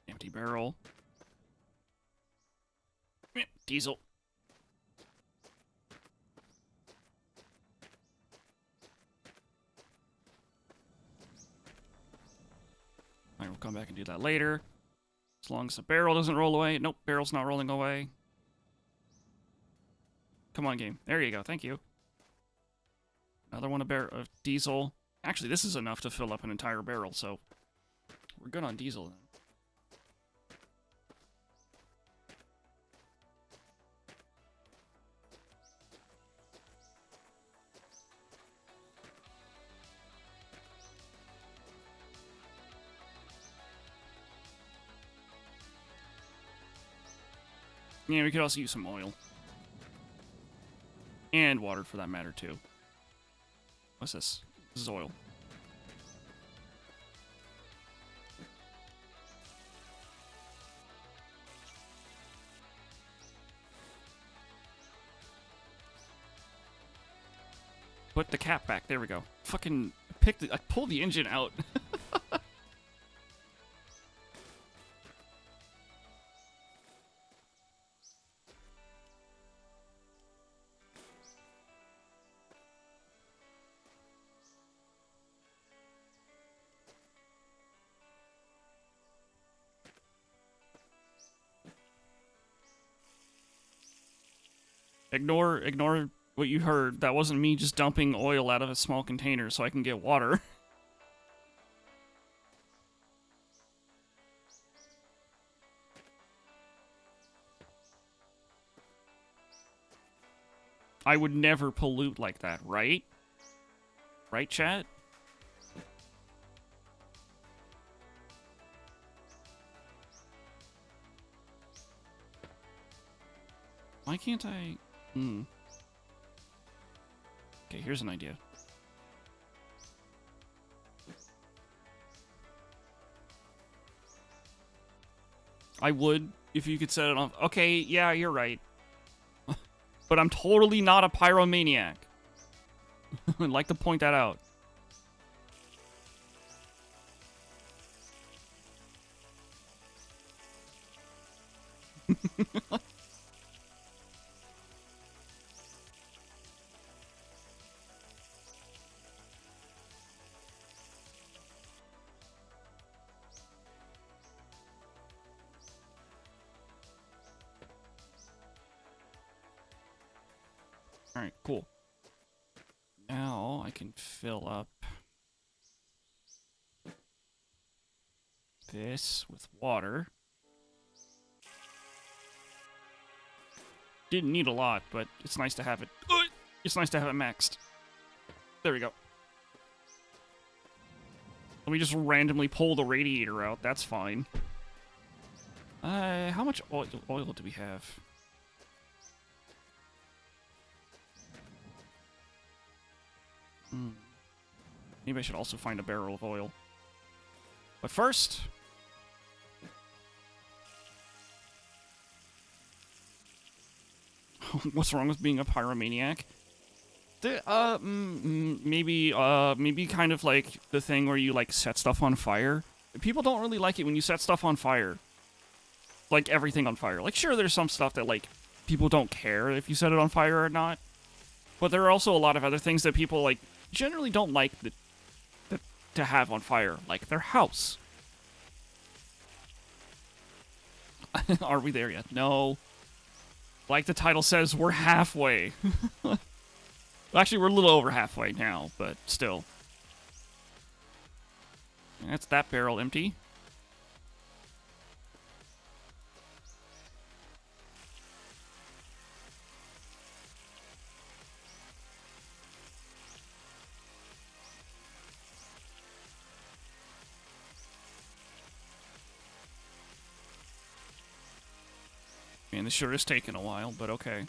Empty barrel. Diesel. Alright, we'll come back and do that later. As long as the barrel doesn't roll away. Nope, barrel's not rolling away. Come on, game. There you go. Thank you. Another one of diesel. Actually, this is enough to fill up an entire barrel, so we're good on diesel then. Yeah, we could also use some oil. And water, for that matter, too. What's this? This is oil. Put the cap back. There we go. Fucking I pulled the engine out. Ignore what you heard. That wasn't me just dumping oil out of a small container so I can get water. I would never pollute like that, right? Right, chat? Why can't I... Hmm. Okay, here's an idea. I would, if you could set it off. Okay, yeah, you're right. But I'm totally not a pyromaniac. I'd like to point that out. Alright, cool. Now I can fill up this with water. Didn't need a lot, but it's nice to have it. It's nice to have it maxed. There we go. Let me just randomly pull the radiator out. That's fine. How much oil do we have? Maybe I should also find a barrel of oil. But first... What's wrong with being a pyromaniac? Maybe kind of like the thing where you, like, set stuff on fire. People don't really like it when you set stuff on fire. Like, everything on fire. Like, sure, there's some stuff that, like, people don't care if you set it on fire or not. But there are also a lot of other things that people, like, generally don't like to have on fire. Like, their house. Are we there yet? No. Like the title says, we're halfway. Actually, we're a little over halfway now, but still. That's that barrel empty. Man, this sure is taking a while, but okay.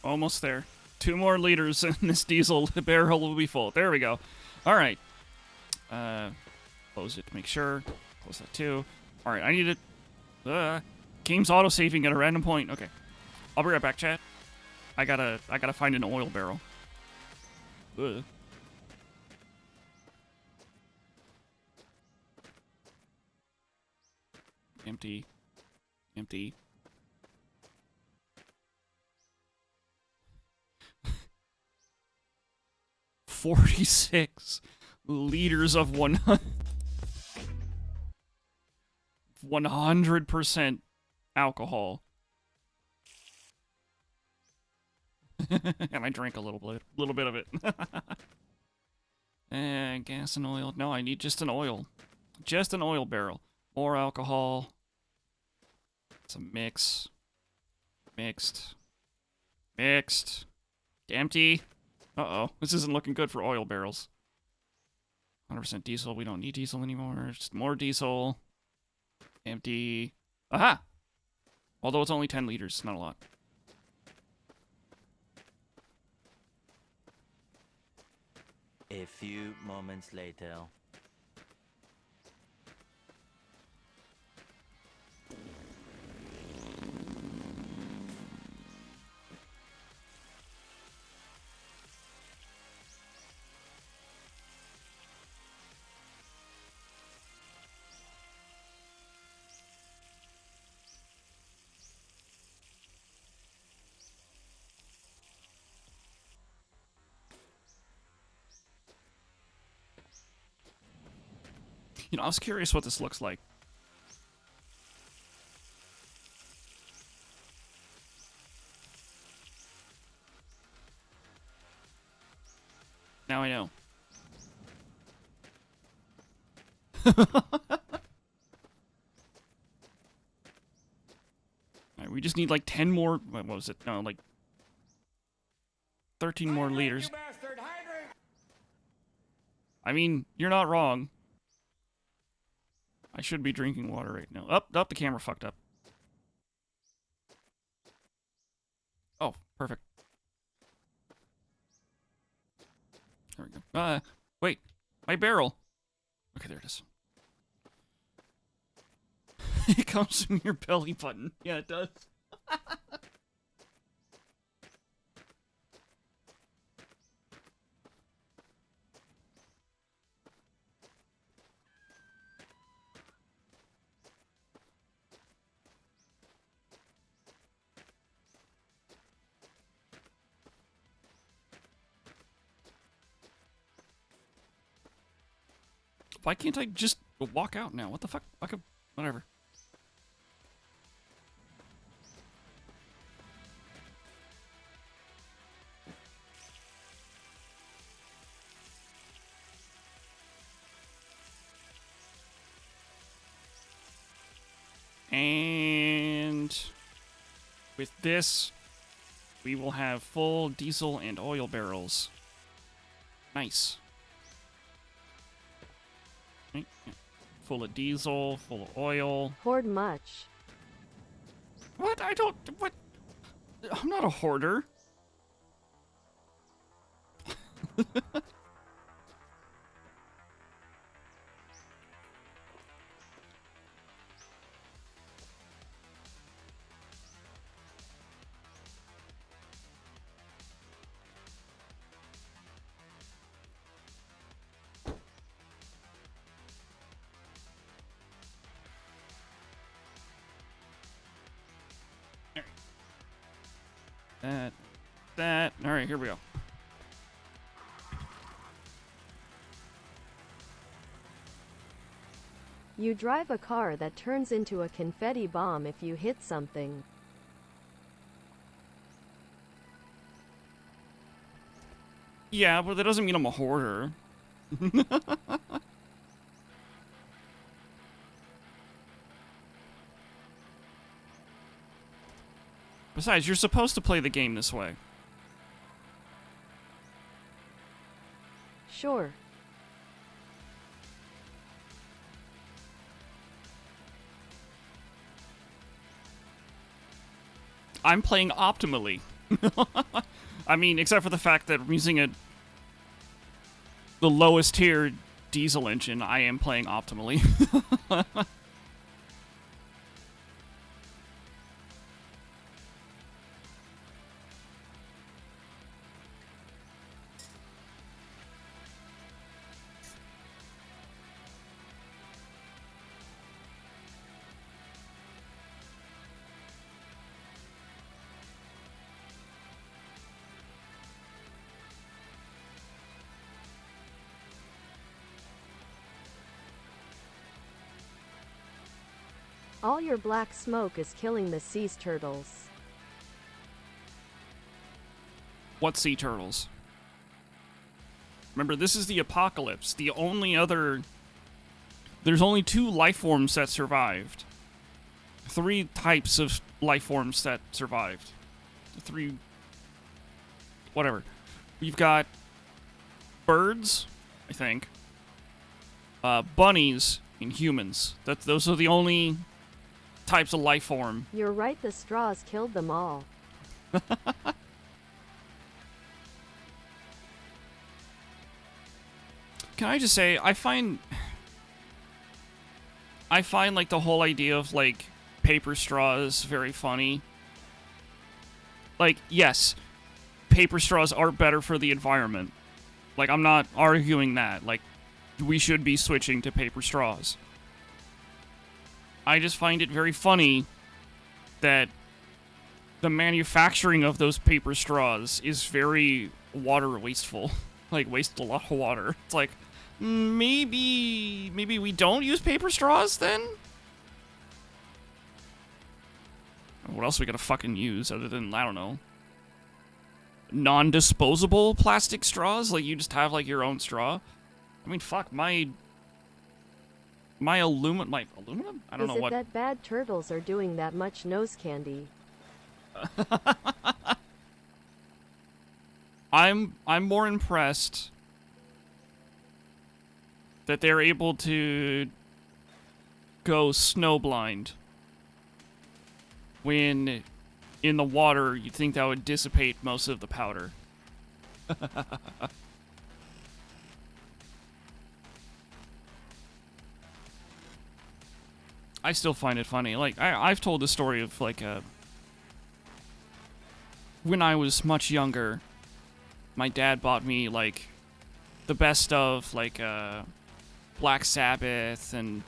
Almost there. 2 more liters and this diesel barrel will be full. There we go. All right. Close it to make sure. Close that too. All right, I need it. Game's auto-saving at a random point. Okay. I'll be right back, chat. I gotta find an oil barrel. Ugh. Empty. Empty. 46 liters of 100% alcohol. And I drank a little bit of it. Gas and oil. No, I need just an oil. Just an oil barrel. More alcohol. It's a mix. Mixed. Mixed. Empty. Uh-oh. This isn't looking good for oil barrels. 100% diesel. We don't need diesel anymore. Just more diesel. Empty. Aha! Although it's only 10 liters. Not a lot. A few moments later. You know, I was curious what this looks like. Now I know. Alright, we just need like 10 more. What was it? No, like 13 more liters. I mean, you're not wrong. I should be drinking water right now. Up, the camera fucked up. Oh, perfect. There we go. Wait, my barrel. Okay, there it is. It comes from your belly button. Yeah, it does. Why can't I just walk out now? What the fuck? Whatever. And with this, we will have full diesel and oil barrels. Nice. Okay, yeah. Full of diesel, full of oil. Hoard much. What? What? I'm not a hoarder. That. All right, here we go. You drive a car that turns into a confetti bomb if you hit something. Yeah, but that doesn't mean I'm a hoarder. Besides, you're supposed to play the game this way. Sure. I'm playing optimally. I mean, except for the fact that I'm using the lowest tier diesel engine, I am playing optimally. All your black smoke is killing the sea turtles. What sea turtles? Remember, this is the apocalypse. The only other... There's only 2 life forms that survived. 3 types of life forms that survived. 3... Whatever. We've got birds, I think. Bunnies, and humans. Those are the only types of life form. You're right, the straws killed them all. Can I just say, I find like the whole idea of like paper straws very funny. Like, yes, paper straws are better for the environment. Like, I'm not arguing that. Like, we should be switching to paper straws. I just find it very funny that the manufacturing of those paper straws is very water wasteful. Like, wastes a lot of water. It's like, Maybe we don't use paper straws then? What else are we gonna fucking use other than, I don't know, non-disposable plastic straws? Like, you just have, like, your own straw? I mean, fuck, my aluminum? I don't know what. Is it that bad turtles are doing that much nose candy? I'm more impressed that they're able to go snowblind when in the water you'd think that would dissipate most of the powder. I still find it funny. Like, I've told the story of, like, when I was much younger, my dad bought me, like, the best of, like, Black Sabbath and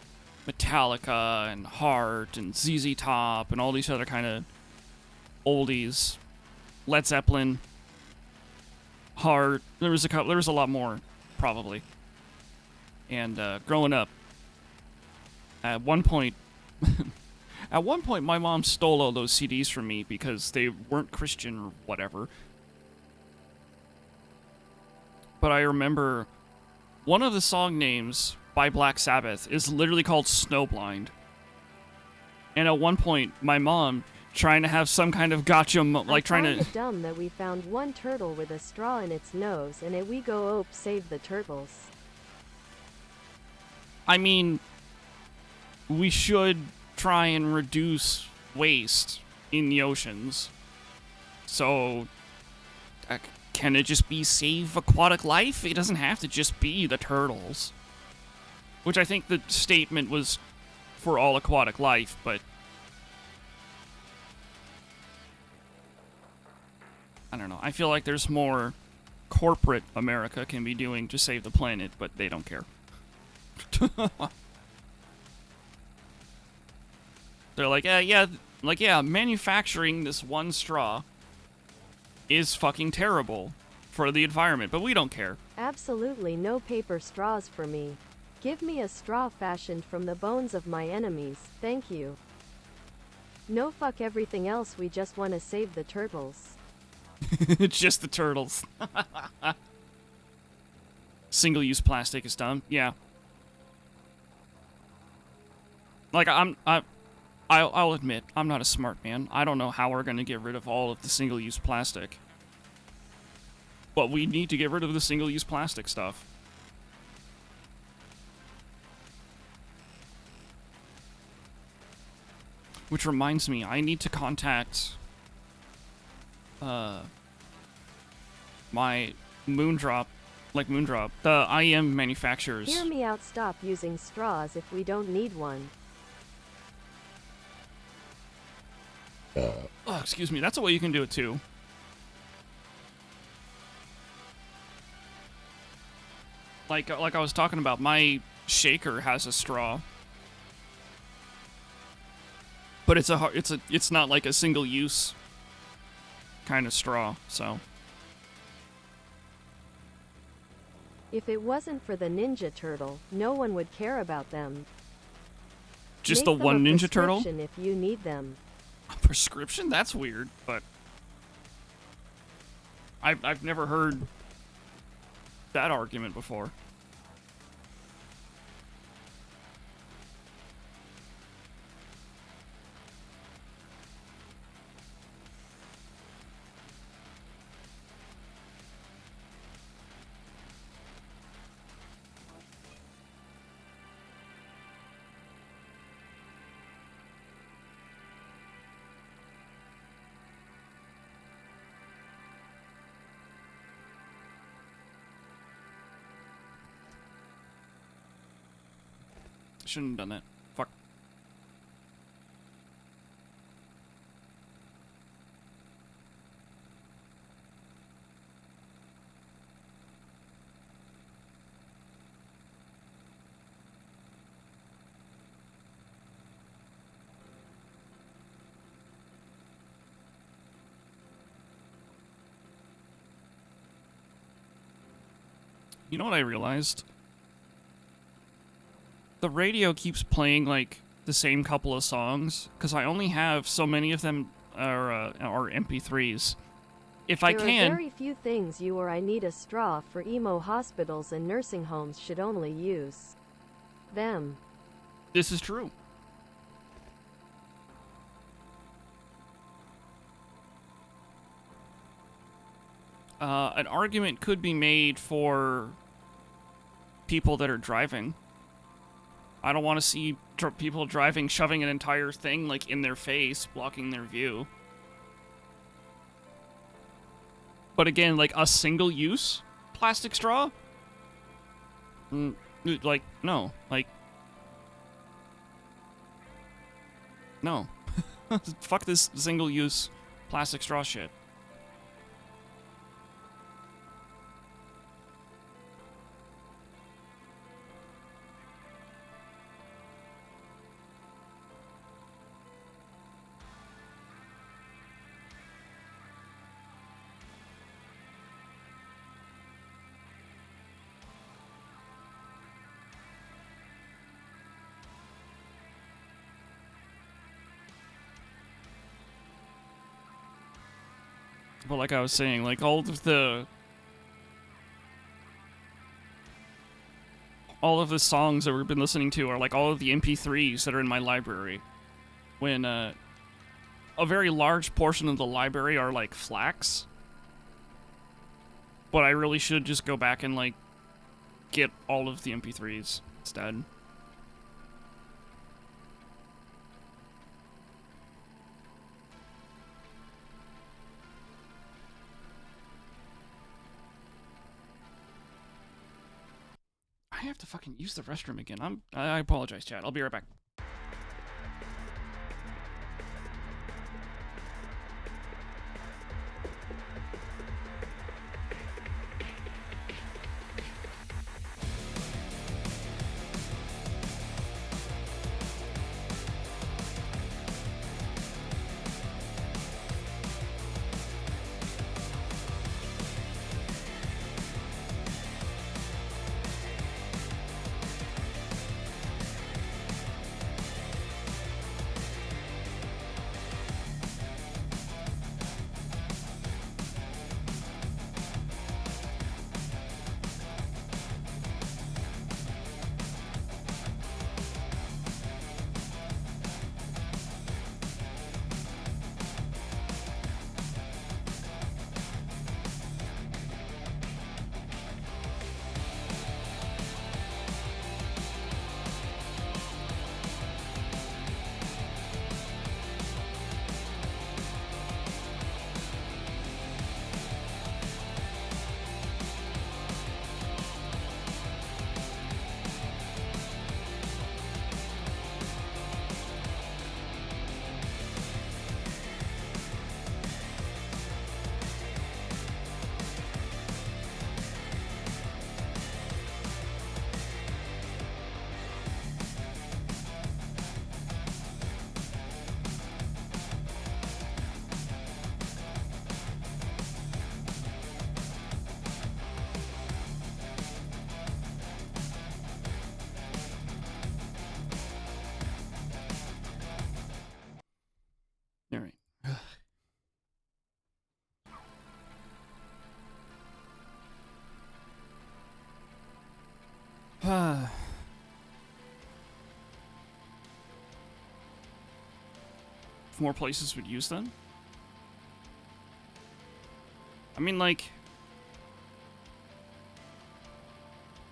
Metallica and Heart and ZZ Top and all these other kind of oldies. Led Zeppelin, Heart. There was a lot more, probably. And growing up, at one point, my mom stole all those CDs from me because they weren't Christian or whatever. But I remember one of the song names by Black Sabbath is literally called Snowblind. And at one point, my mom, trying to have some kind of gotcha, trying to... I find it dumb that we found one turtle with a straw in its nose and we go, "Ope, save the turtles." I mean, we should try and reduce waste in the oceans. So, can it just be save aquatic life? It doesn't have to just be the turtles. Which I think the statement was for all aquatic life, but I don't know. I feel like there's more corporate America can be doing to save the planet, but they don't care. They're like, yeah, manufacturing this one straw is fucking terrible for the environment, but we don't care. Absolutely no paper straws for me. Give me a straw fashioned from the bones of my enemies, thank you. No, fuck everything else, we just want to save the turtles. Just the turtles. Single-use plastic is dumb. Yeah. Like, I'll admit, I'm not a smart man. I don't know how we're going to get rid of all of the single-use plastic. But we need to get rid of the single-use plastic stuff. Which reminds me, I need to contact my Moondrop, the IM manufacturers. Hear me out, stop using straws if we don't need one. Oh, excuse me, that's a way you can do it too. Like I was talking about, my shaker has a straw. But it's not like a single use kind of straw, so. If it wasn't for the Ninja Turtle, no one would care about them. Just Make the one them a Ninja Turtle? prescription if you need them. A prescription? That's weird, but I've never heard that argument before. Shouldn't have done that. Fuck. You know what I realized? The radio keeps playing, like, the same couple of songs, because I only have so many of them are MP3s. If I There are can... very few things you or I need a straw for. Emo hospitals and nursing homes should only use them. This is true. An argument could be made for people that are driving. I don't want to see people driving shoving an entire thing, like, in their face, blocking their view. But again, like, a single-use plastic straw? Like, no. Like, no. Fuck this single-use plastic straw shit. But like I was saying, like, all of the songs that we've been listening to are like all of the MP3s that are in my library. When a very large portion of the library are like FLACs. But I really should just go back and like get all of the MP3s instead. I have to fucking use the restroom again. I apologize, chat. I'll be right back. If more places would use them? I mean, like...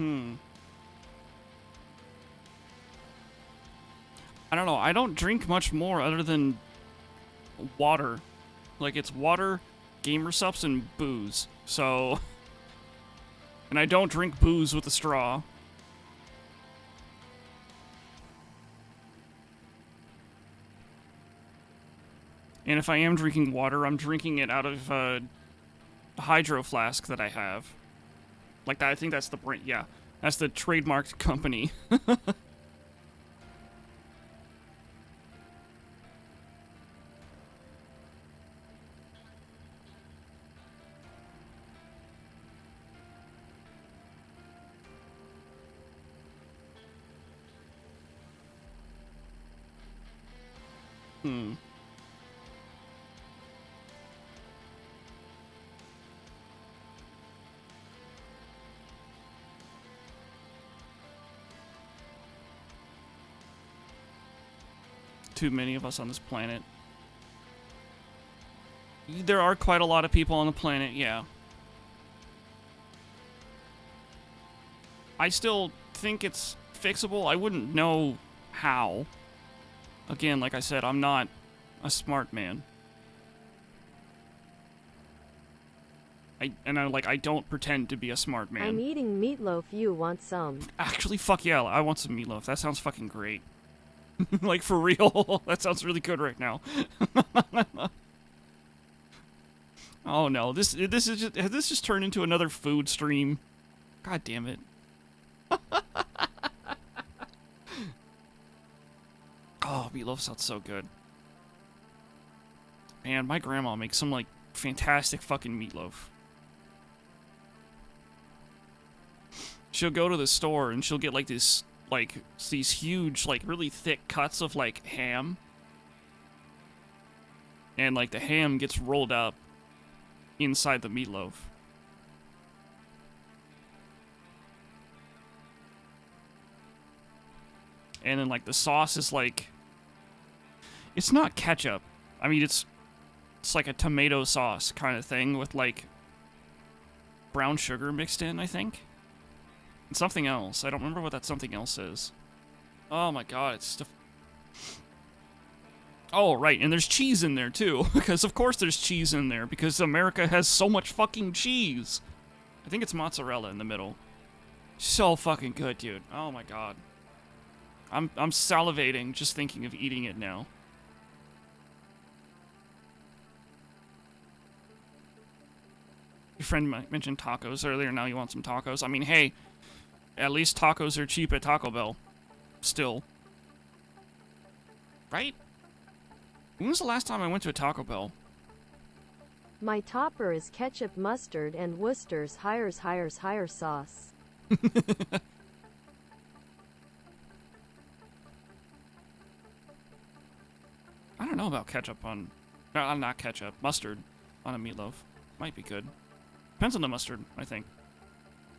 I don't know. I don't drink much more other than water. Like, it's water, gamer subs, and booze. So... And I don't drink booze with a straw. And if I am drinking water, I'm drinking it out of a hydro flask that I have. Like that, I think that's the brand. Yeah, that's the trademarked company. Hmm. Too many of us on this planet. There are quite a lot of people on the planet, yeah. I still think it's fixable. I wouldn't know how. Again, like I said, I'm not a smart man. I don't pretend to be a smart man. I'm eating meatloaf. You want some? Actually, fuck yeah, I want some meatloaf. That sounds fucking great. Like, for real. That sounds really good right now. Oh no, this just turned into another food stream. God damn it. Oh, meatloaf sounds so good. Man, my grandma makes some, like, fantastic fucking meatloaf. She'll go to the store and she'll get, like, this, like, these huge, like, really thick cuts of, like, ham. And, like, the ham gets rolled up inside the meatloaf. And then, like, the sauce is, like... It's not ketchup. I mean, it's like a tomato sauce kind of thing with, like, brown sugar mixed in, I think. And something else. I don't remember what that something else is. Oh my god, it's stuff... Oh, right, and there's cheese in there, too. Because, of course, there's cheese in there, because America has so much fucking cheese. I think it's mozzarella in the middle. So fucking good, dude. Oh my god. I'm salivating just thinking of eating it now. Your friend mentioned tacos earlier, now you want some tacos. I mean, hey, at least tacos are cheap at Taco Bell. Still. Right? When was the last time I went to a Taco Bell? My topper is ketchup, mustard, and Worcester's higher sauce. I don't know about ketchup on... No, not ketchup. Mustard on a meatloaf. Might be good. Depends on the mustard, I think.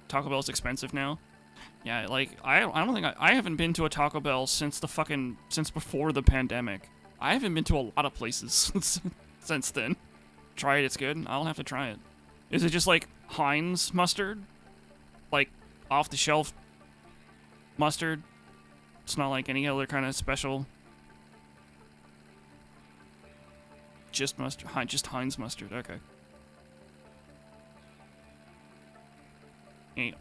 Taco Bell's expensive now. Yeah, like, I don't think... I haven't been to a Taco Bell since the fucking... Since before the pandemic. I haven't been to a lot of places since then. Try it, it's good. I'll have to try it. Is it just, like, Heinz mustard? Like, off-the-shelf mustard? It's not like any other kind of special... Just mustard. Just Heinz mustard. Okay.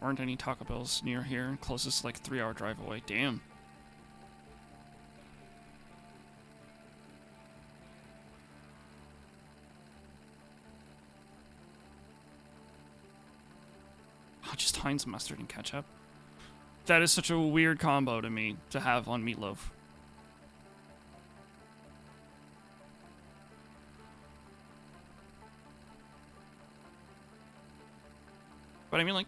Aren't any Taco Bells near here. Closest, like, 3-hour drive away. Damn. Oh, just Heinz mustard and ketchup. That is such a weird combo to me to have on meatloaf. But I mean, like,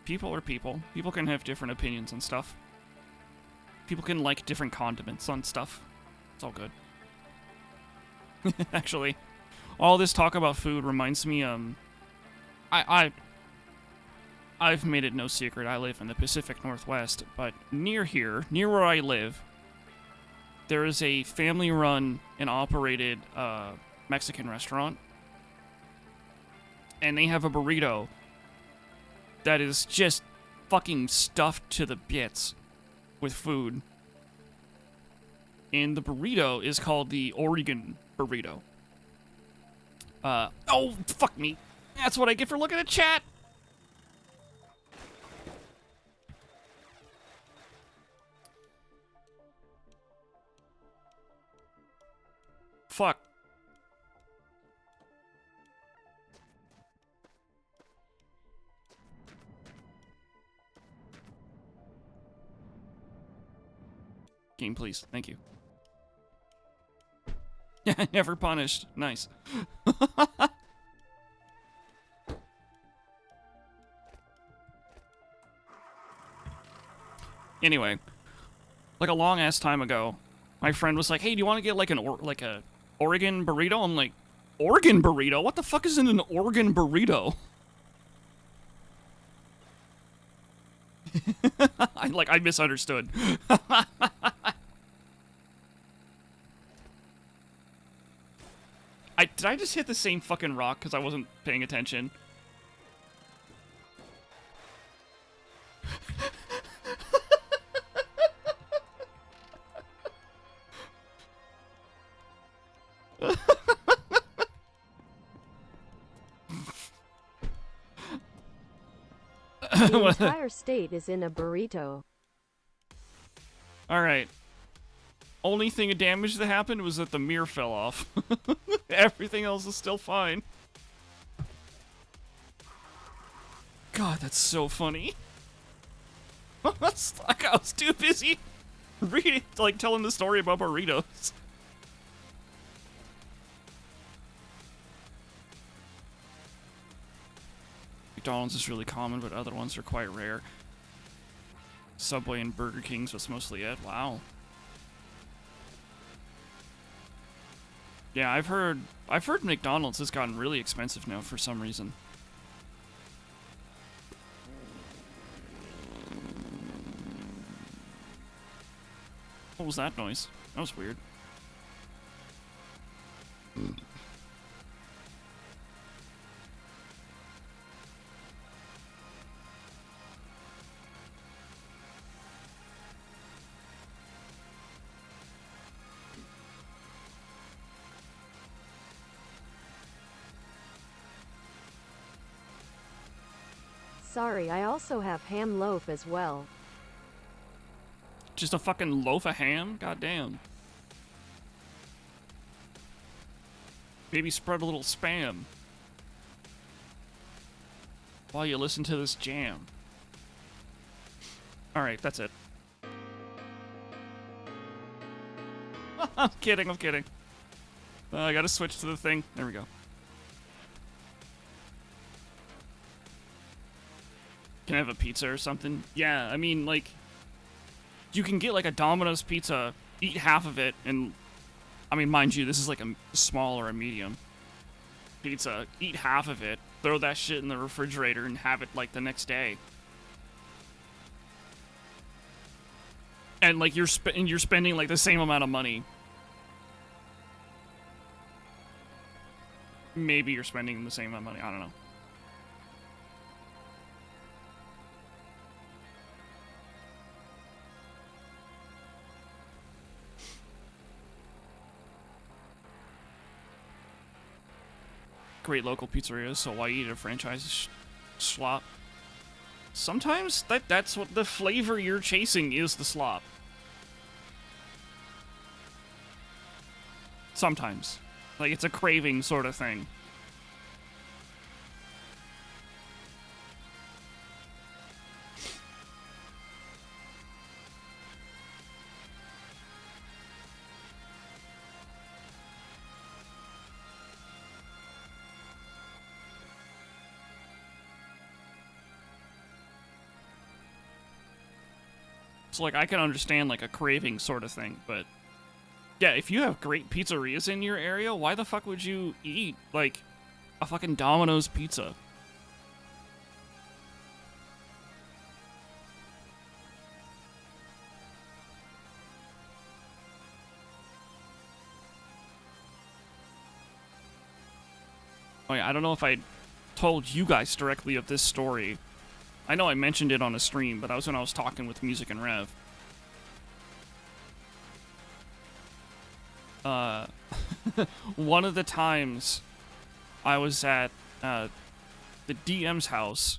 people are people. People can have different opinions on stuff. People can like different condiments on stuff. It's all good. Actually, all this talk about food reminds me, I've made it no secret, I live in the Pacific Northwest, but near here, near where I live, there is a family-run and operated, Mexican restaurant. And they have a burrito that is just fucking stuffed to the bits with food. And the burrito is called the Oregon burrito. Oh, fuck me. That's what I get for looking at chat. Fuck. Game, please. Thank you. Yeah, never punished. Nice. Anyway, like a long-ass time ago, My friend was like, "Hey, do you want to get like a Oregon burrito?" I'm like, "Oregon burrito? What the fuck is in an Oregon burrito?" I misunderstood. Did I just hit the same fucking rock because I wasn't paying attention? The entire state is in a burrito. Alright. Only thing of damage that happened was that the mirror fell off. Everything else is still fine. God, that's so funny. I was too busy reading, like, telling the story about burritos. McDonald's is really common, but other ones are quite rare. Subway and Burger King's was mostly it. Wow. Yeah, I've heard McDonald's has gotten really expensive now for some reason. What was that noise? That was weird. Sorry, I also have ham loaf as well. Just a fucking loaf of ham? Goddamn. Maybe spread a little spam while you listen to this jam. Alright, that's it. I'm kidding, I'm kidding. I gotta switch to the thing. There we go. Can I have a pizza or something? Yeah, I mean, like, you can get, like, a Domino's pizza, eat half of it, and, I mean, mind you, this is, like, a small or a medium pizza. Eat half of it, throw that shit in the refrigerator, and have it, like, the next day. And, like, you're spending, like, the same amount of money. Maybe you're spending the same amount of money, I don't know. Great local pizzerias, so why eat a franchise slop? Sometimes that's what the flavor you're chasing is, the slop. Sometimes. Like, it's a craving sort of thing. So, like, I can understand, like, a craving sort of thing, but... yeah, if you have great pizzerias in your area, why the fuck would you eat, like, a fucking Domino's pizza? Oh yeah, I don't know if I told you guys directly of this story. I know I mentioned it on a stream, but that was when I was talking with Music and Rev. One of the times I was at the DM's house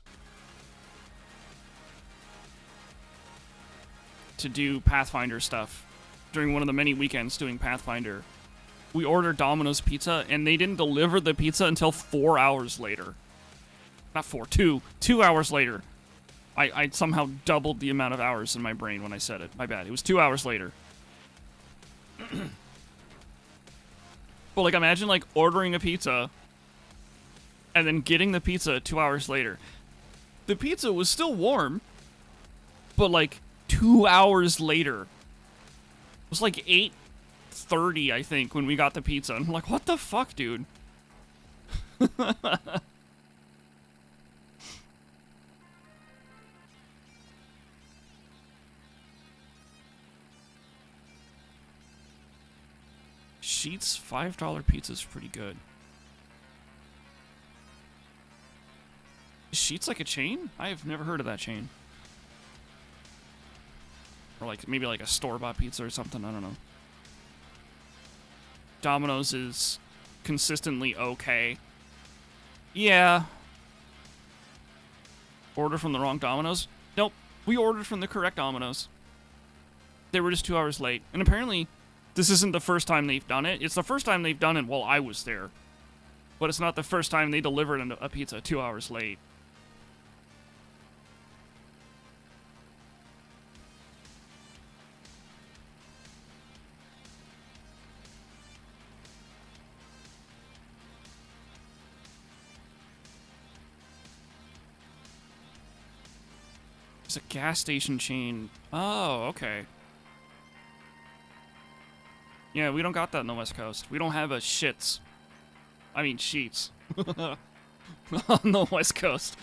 to do Pathfinder stuff during one of the many weekends doing Pathfinder. We ordered Domino's pizza, and they didn't deliver the pizza until 4 hours later. Not 4, 2 hours later. I somehow doubled the amount of hours in my brain when I said it. My bad. It was 2 hours later. But, like, imagine, like, ordering a pizza and then getting the pizza 2 hours later. The pizza was still warm, but, like, 2 hours later. It was like 8 30, I think, when we got the pizza. I'm like, what the fuck, dude? Sheetz $5 pizza's pretty good. Is Sheetz like a chain? I've never heard of that chain. Or like maybe like a store-bought pizza or something, I don't know. Domino's is consistently okay. Yeah. Order from the wrong Domino's? Nope. We ordered from the correct Domino's. They were just 2 hours late. And apparently, this isn't the first time they've done it. It's the first time they've done it while I was there. But it's not the first time they delivered a pizza 2 hours late. It's a gas station chain. Oh, okay. Yeah, we don't got that on the West Coast. We don't have a Shits. I mean, Sheets. On the West Coast.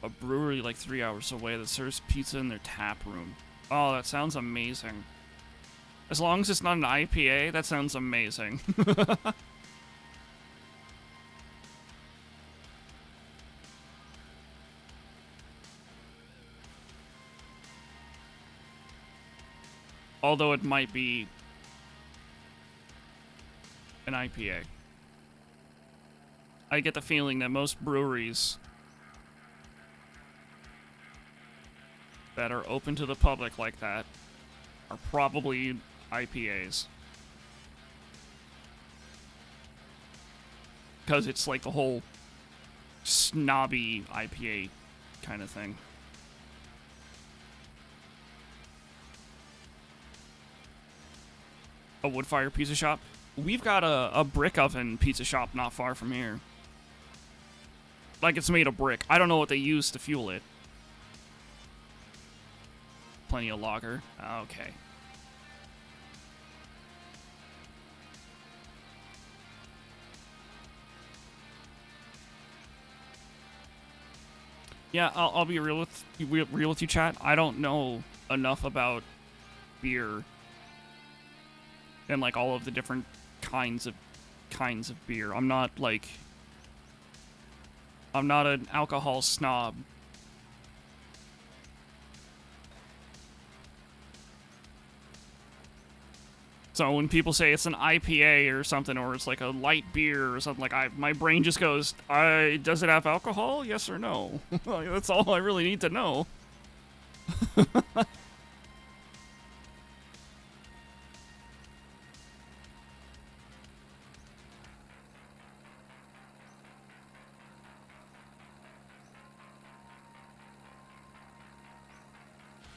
A brewery like 3 hours away that serves pizza in their tap room. Oh, that sounds amazing. As long as it's not an IPA, that sounds amazing. Although it might be an IPA. I get the feeling that most breweries that are open to the public like that are probably IPAs. Because it's like the whole snobby IPA kind of thing. A wood fire pizza shop? We've got a brick oven pizza shop not far from here. Like it's made of brick. I don't know what they use to fuel it. Plenty of lager. Okay. Yeah, I'll be real with you, chat. I don't know enough about beer and like all of the different kinds of beer. I'm not an alcohol snob. So when people say it's an IPA or something, or it's like a light beer or something, like my brain just goes, does it have alcohol? Yes or no? That's all I really need to know.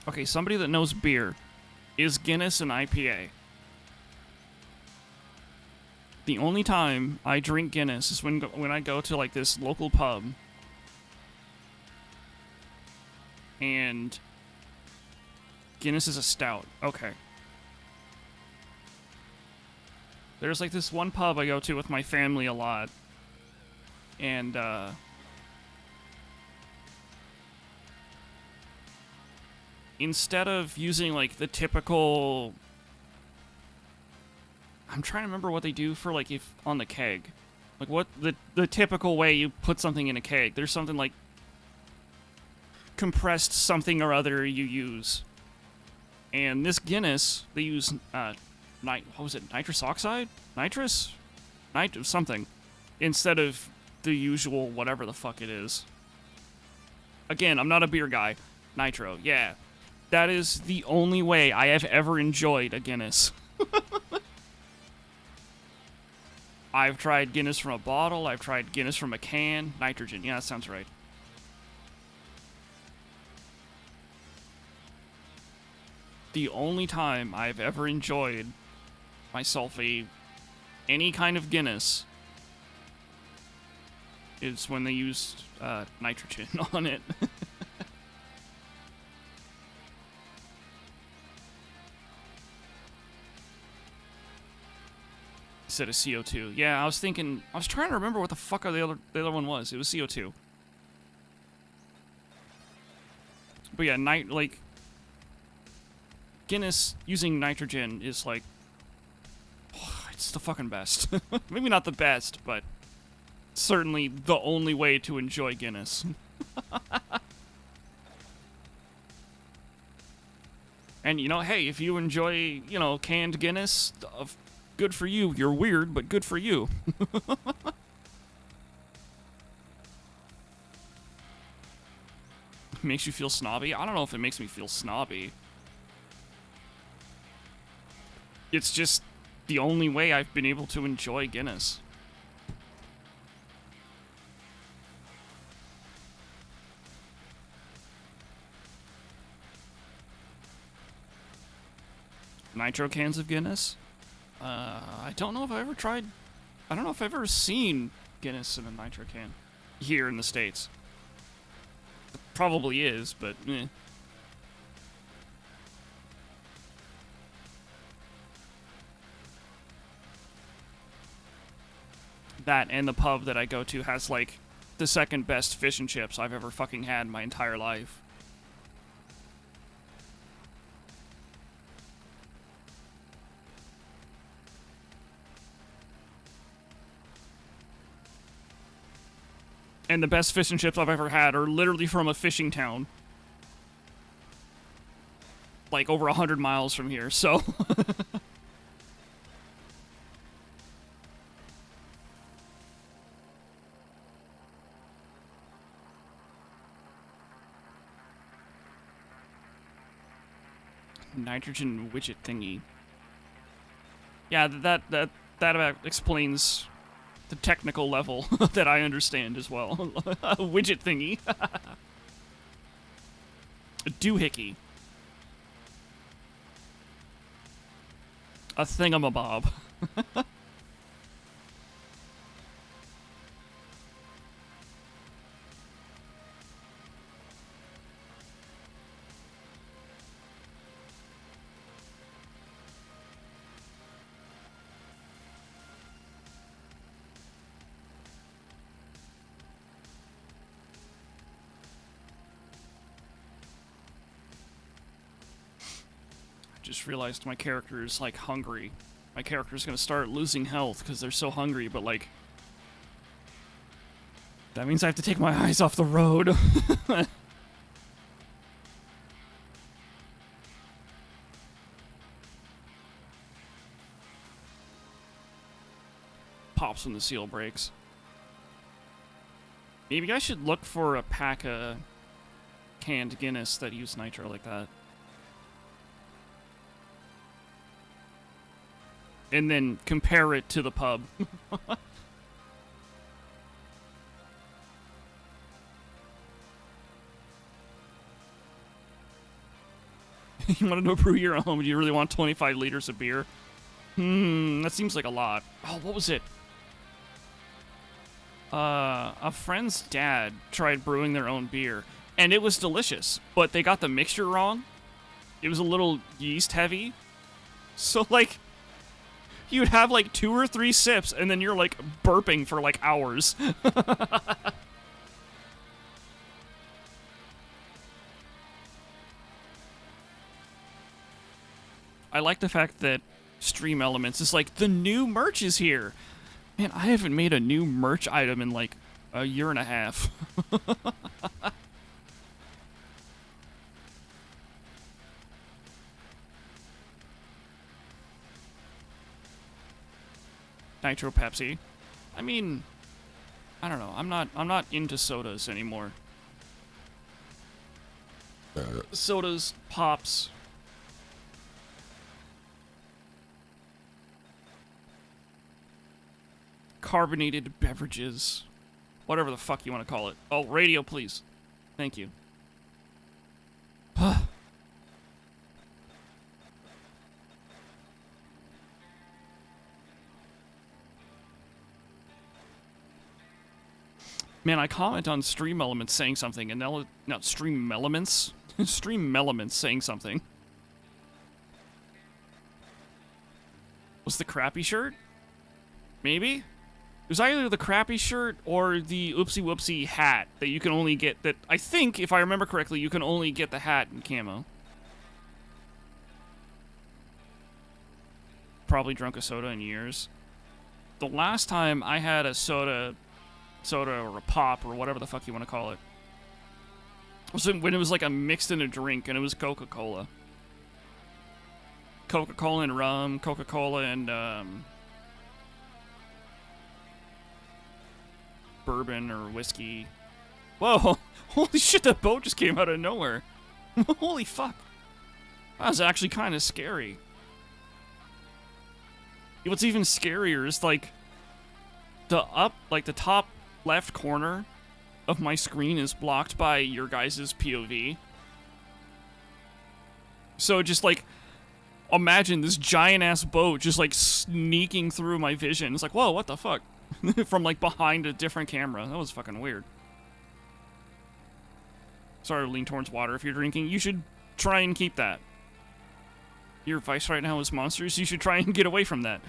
Okay, somebody that knows beer. Is Guinness an IPA? The only time I drink Guinness is when I go to like this local pub and Guinness is a stout. Okay. There's like this one pub I go to with my family a lot. And instead of using like the typical, I'm trying to remember what they do for like if on the keg, like what the typical way you put something in a keg. There's something like compressed something or other you use, and this Guinness they use what was it, nitrous oxide, something, instead of the usual whatever the fuck it is. Again, I'm not a beer guy. Nitro, yeah. That is the only way I have ever enjoyed a Guinness. I've tried Guinness from a bottle. I've tried Guinness from a can. Nitrogen. Yeah, that sounds right. The only time I've ever enjoyed myself a any kind of Guinness is when they used nitrogen on it. Instead of CO2. Yeah, I was trying to remember what the fuck the other one was. It was CO2. But yeah, like Guinness using nitrogen is like it's the fucking best. Maybe not the best, but certainly the only way to enjoy Guinness. And you know, hey, if you enjoy, you know, canned Guinness, good for you. You're weird, but good for you. Makes you feel snobby? I don't know if it makes me feel snobby. It's just the only way I've been able to enjoy Guinness. Nitro cans of Guinness? I don't know if I ever tried... I don't know if I've ever seen Guinness in a nitro can. Here in the States. Probably is, but eh. That and the pub that I go to has, like, the second best fish and chips I've ever fucking had in my entire life. And the best fish and chips I've ever had are literally from a fishing town. Like, over 100 miles from here, so... Nitrogen widget thingy. Yeah, that about explains the technical level that I understand as well. A widget thingy. A doohickey. A thingamabob. Just realized my character is, like, hungry. My character's gonna start losing health because they're so hungry, but, like... That means I have to take my eyes off the road. Pops when the seal breaks. Maybe I should look for a pack of canned Guinness that use nitro like that. And then compare it to the pub. You want to brew your own? Do you really want 25 liters of beer? That seems like a lot. Oh, what was it? A friend's dad tried brewing their own beer, and it was delicious, but they got the mixture wrong. It was a little yeast heavy. So, like... You'd have, like, 2 or 3 sips, and then you're, like, burping for, like, hours. I like the fact that Stream Elements is like, the new merch is here! Man, I haven't made a new merch item in, like, a year and a half. Nitro Pepsi. I mean, I don't know. I'm not into sodas anymore. Sodas, pops. Carbonated beverages. Whatever the fuck you want to call it. Oh, radio, please. Thank you. Man, I comment on Stream Elements saying something, and not Stream Elements? Stream Elements saying something. Was the crappy shirt? Maybe? It was either the crappy shirt or the oopsie whoopsie hat that you can only get, that I think, if I remember correctly, you can only get the hat in camo. Probably drunk a soda in years. The last time I had a soda or a pop or whatever the fuck you want to call it, was when it was like a mixed in a drink, and it was Coca-Cola. Coca-Cola and rum, Coca-Cola and bourbon or whiskey. Whoa! Holy shit, that boat just came out of nowhere. Holy fuck. That was actually kind of scary. What's even scarier is like the top left corner of my screen is blocked by your guys' POV. So just like imagine this giant ass boat just like sneaking through my vision. It's like, whoa, what the fuck? From like behind a different camera. That was fucking weird. Sorry to lean towards water if you're drinking. You should try and keep that. Your vice right now is monsters. You should try and get away from that.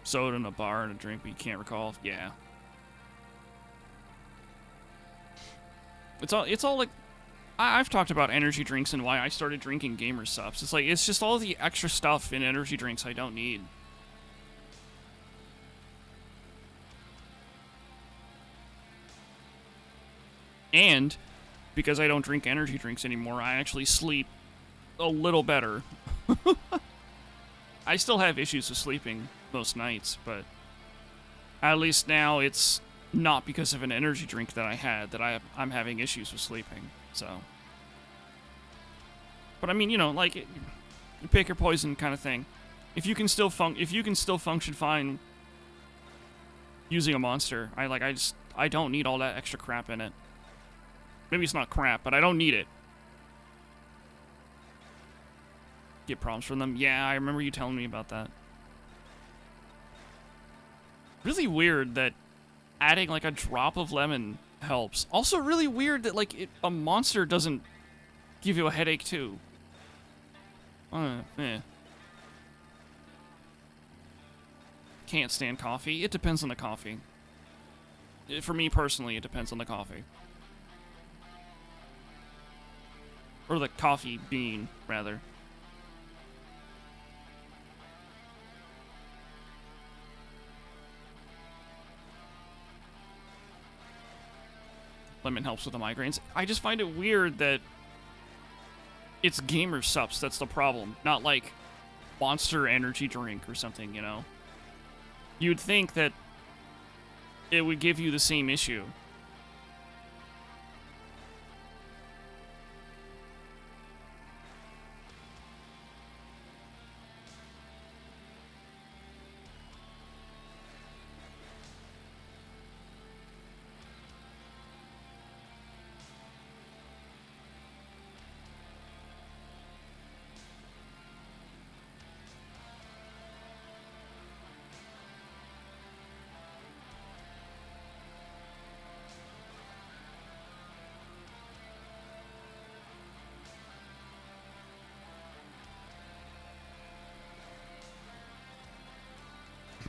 Soda in a bar and a drink but you can't recall. Yeah. It's all like, I've talked about energy drinks and why I started drinking gamer subs. It's like, it's just all the extra stuff in energy drinks I don't need. And because I don't drink energy drinks anymore, I actually sleep a little better. I still have issues with sleeping most nights, but at least now it's not because of an energy drink that I had that I'm having issues with sleeping. So, but I mean, you know, like you pick your poison kind of thing. If you can still function fine using a monster, I don't need all that extra crap in it. Maybe it's not crap, but I don't need it. Get problems from them? Yeah, I remember you telling me about that. Really weird that adding like a drop of lemon helps. Also really weird that like a monster doesn't give you a headache too. Can't stand coffee. It depends on the coffee. For me personally, it depends on the coffee. Or the coffee bean, rather. Lemon helps with the migraines. I just find it weird that it's gamer subs that's the problem, not like Monster energy drink or something, you know? You'd think that it would give you the same issue.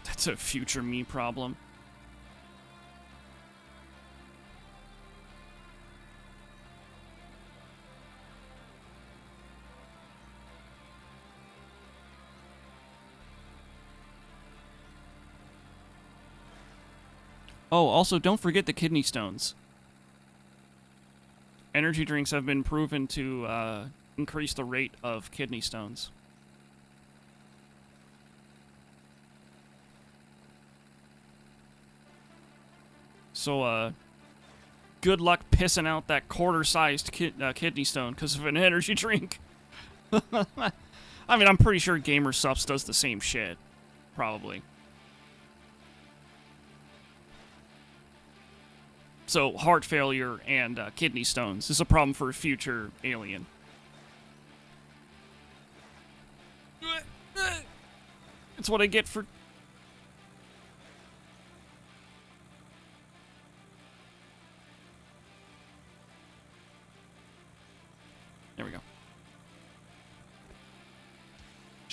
That's a future me problem. Oh, also, don't forget the kidney stones. Energy drinks have been proven to increase the rate of kidney stones. So, good luck pissing out that quarter-sized kidney stone because of an energy drink. I mean, I'm pretty sure Gamer Subs does the same shit. Probably. So, heart failure and kidney stones is a problem for a future alien. It's what I get for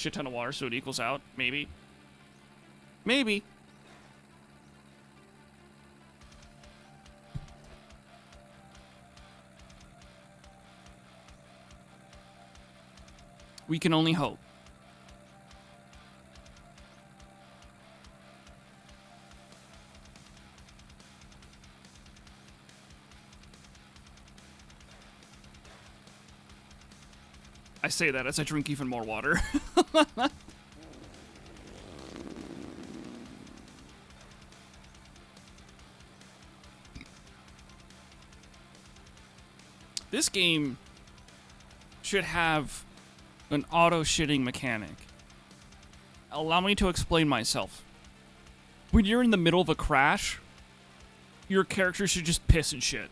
shit ton of water so it equals out. Maybe. Maybe. We can only hope. I say that as I drink even more water. This game should have an auto-shitting mechanic. Allow me to explain myself. When you're in the middle of a crash, your character should just piss and shit.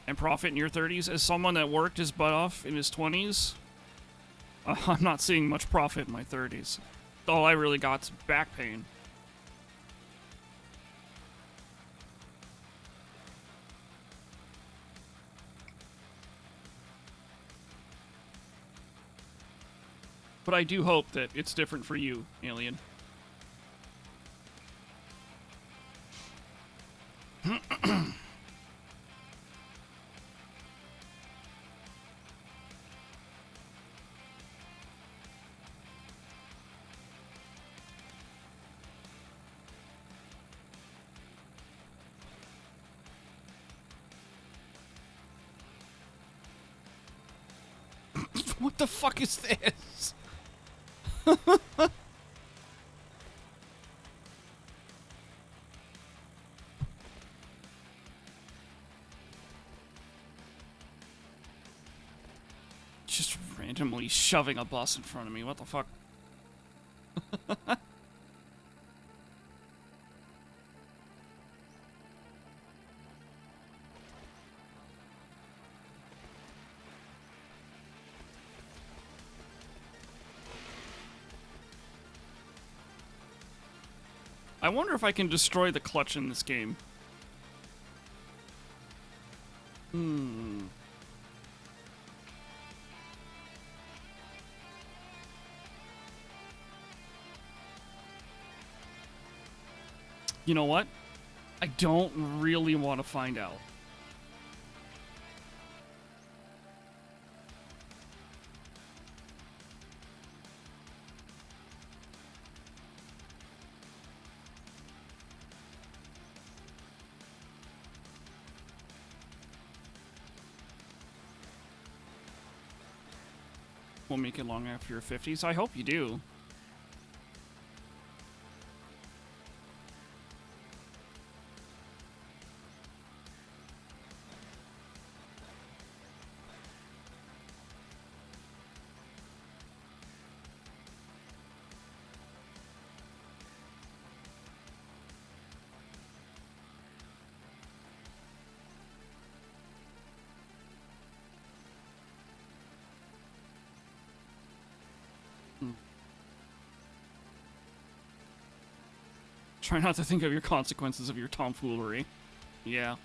And Prophet in your 30s, as someone that worked his butt off in his 20s, I'm not seeing much profit in my 30s. All I really got's back pain. But I do hope that it's different for you, Alien. What the fuck is this? Just randomly shoving a bus in front of me. What the fuck? I wonder if I can destroy the clutch in this game. You know what? I don't really want to find out. Won't make it long after your 50s. I hope you do. Try not to think of your consequences of your tomfoolery. Yeah.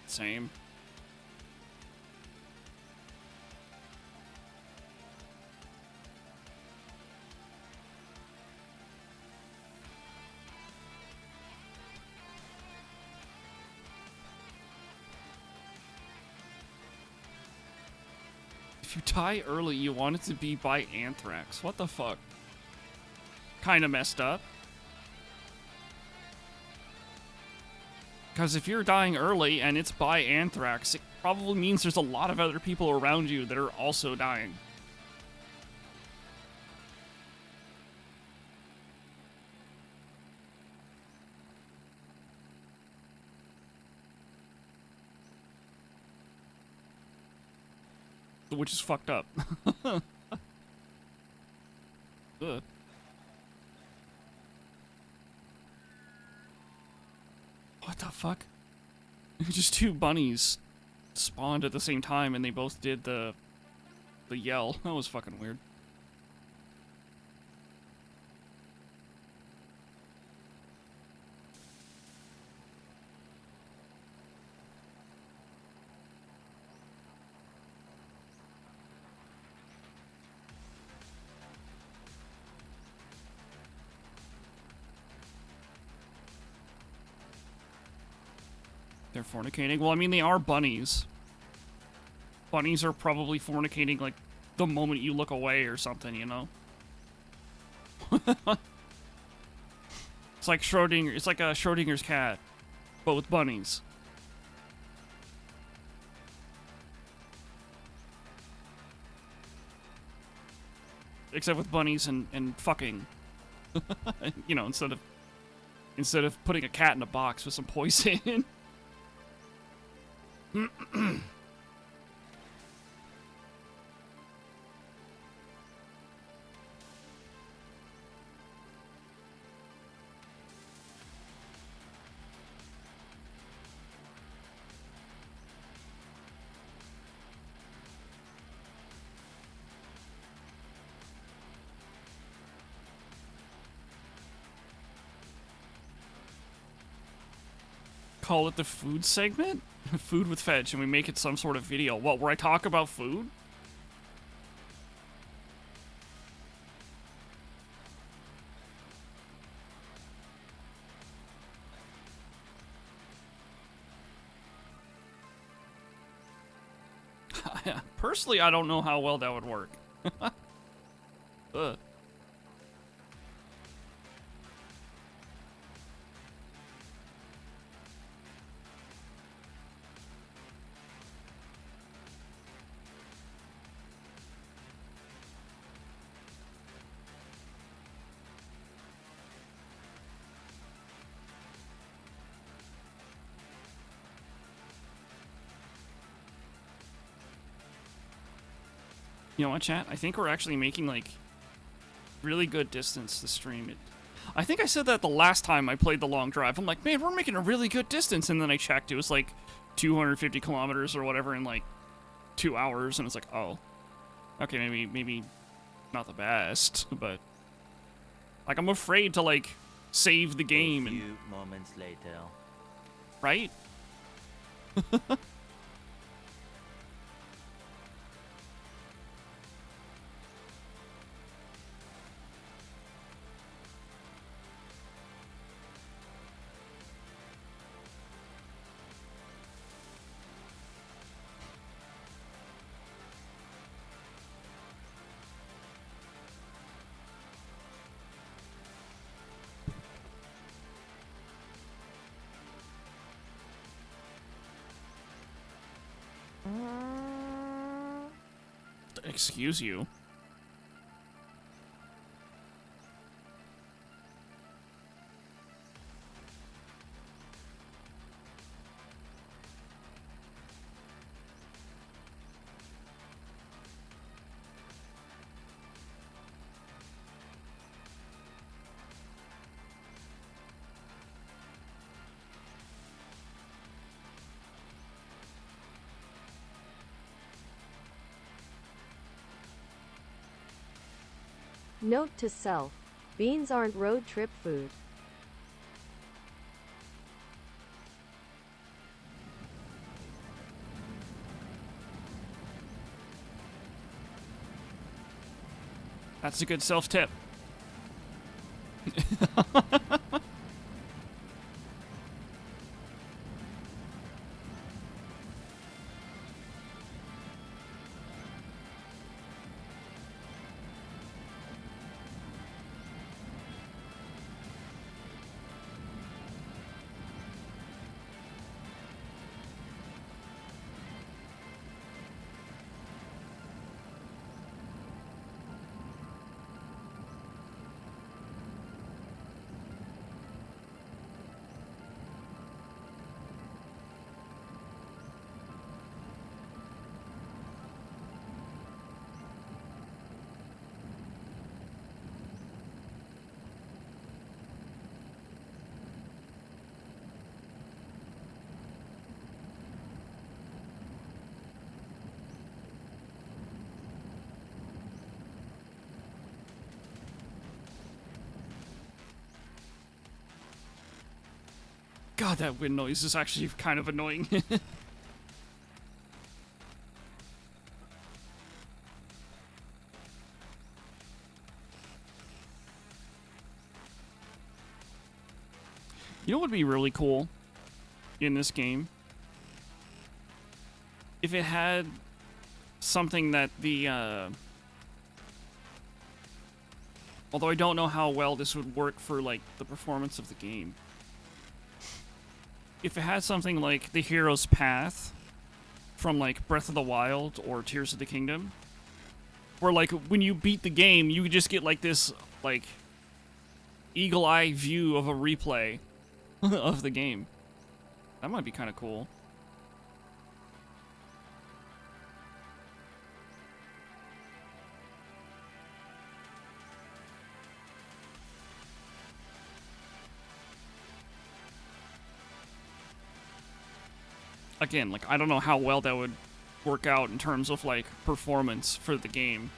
Same. If you die early, you want it to be by anthrax. What the fuck? Kind of messed up. Because if you're dying early and it's by anthrax, it probably means there's a lot of other people around you that are also dying. Which is fucked up. Ugh. What the fuck? Just two bunnies spawned at the same time and they both did the yell. That was fucking weird. They're fornicating? Well, I mean, they are bunnies. Bunnies are probably fornicating, like, the moment you look away or something, you know? It's like Schrodinger. It's like a Schrodinger's cat, but with bunnies. Except with bunnies and fucking. You know, instead of putting a cat in a box with some poison. Call it the food segment? Food with Fedge, and we make it some sort of video. What, where I talk about food? Personally, I don't know how well that would work. Ugh. You know what, chat? I think we're actually making, like, really good distance to stream. I think I said that the last time I played the long drive. I'm like, man, we're making a really good distance. And then I checked. It was, like, 250 kilometers or whatever in, like, 2 hours. And it's like, oh. Okay, maybe not the best. But, like, I'm afraid to, like, save the game. A few and moments later. Right? Excuse you. Note to self: beans aren't road trip food. That's a good self-tip. God, that wind noise is actually kind of annoying. You know what would be really cool in this game? if it had something that the although I don't know how well this would work for like the performance of the game. If it had something like the hero's path from like Breath of the Wild or Tears of the Kingdom, where like when you beat the game, you just get like this like eagle-eye view of a replay of the game. That might be kind of cool. Again, like, I don't know how well that would work out in terms of, like, performance for the game.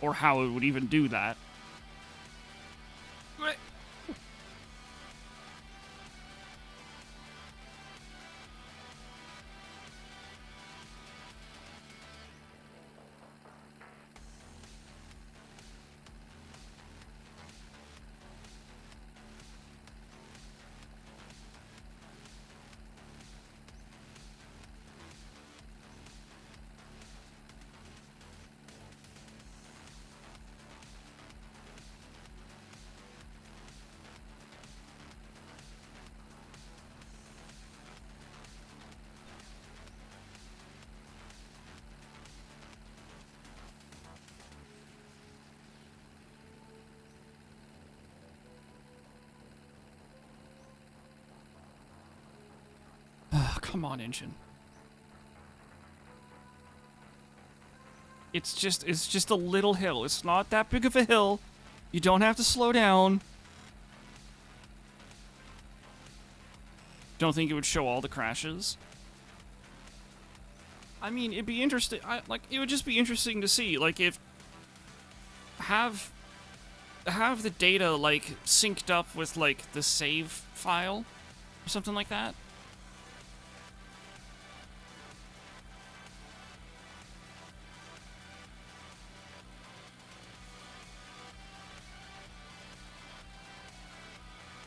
Or how it would even do that. Come on, engine. It's just a little hill. It's not that big of a hill. You don't have to slow down. Don't think it would show all the crashes. I mean, it'd be interesting. It would just be interesting to see, like, if have the data like synced up with like the save file or something like that.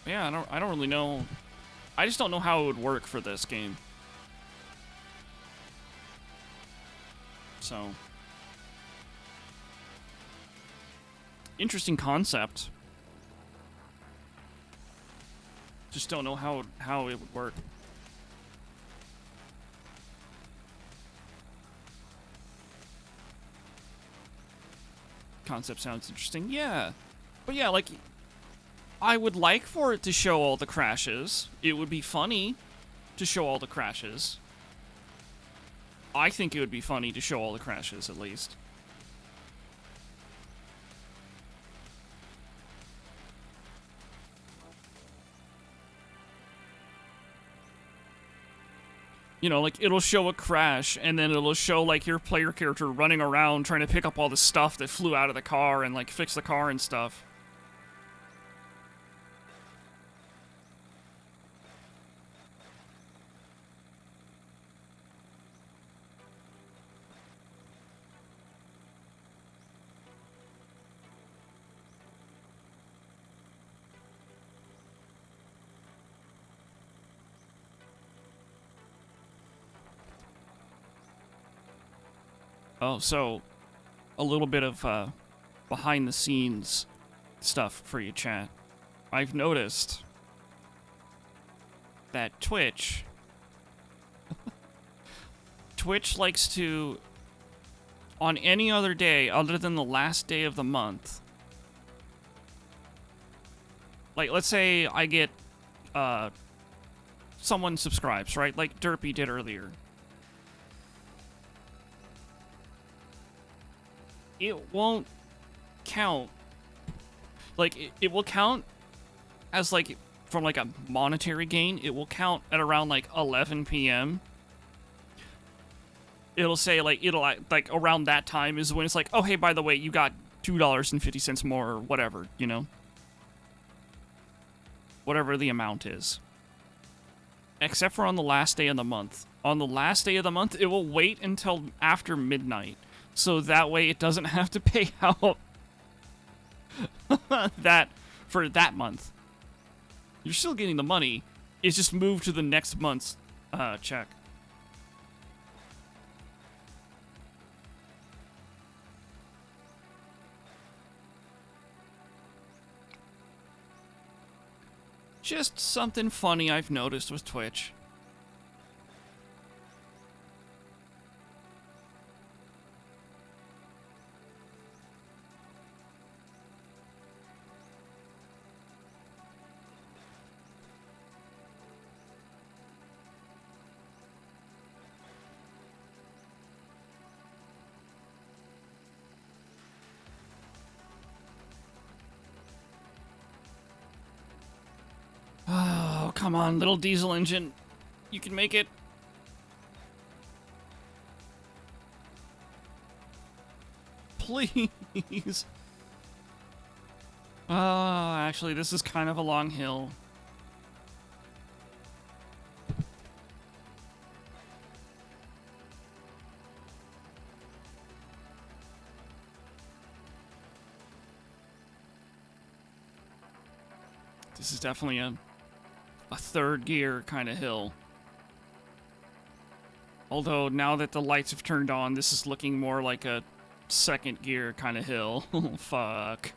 Yeah, I don't really know. I just don't know how it would work for this game. So, interesting concept. Just don't know how it would work. Concept sounds interesting. Yeah. But yeah, like, I would like for it to show all the crashes. It would be funny to show all the crashes. I think it would be funny to show all the crashes, at least. You know, like, it'll show a crash, and then it'll show, like, your player character running around trying to pick up all the stuff that flew out of the car and, like, fix the car and stuff. Oh, so a little bit of behind the scenes stuff for you, chat. I've noticed that Twitch likes to, on any other day other than the last day of the month, like, let's say I get someone subscribes, right? Like Derpy did earlier. It won't count. Like, it will count as, like, from, like, a monetary gain. It will count at around, like, 11 p.m. It'll say, like, like, around that time is when it's like, oh, hey, by the way, you got $2.50 more or whatever, you know? Whatever the amount is. Except for on the last day of the month. On the last day of the month, it will wait until after midnight. So that way it doesn't have to pay out that for that month. You're still getting the money. It's just moved to the next month's check. Just something funny I've noticed with Twitch. Oh, come on, little diesel engine. You can make it. Please. Oh, actually, this is kind of a long hill. This is definitely a third gear kind of hill. Although now that the lights have turned on, this is looking more like a second gear kind of hill. Fuck.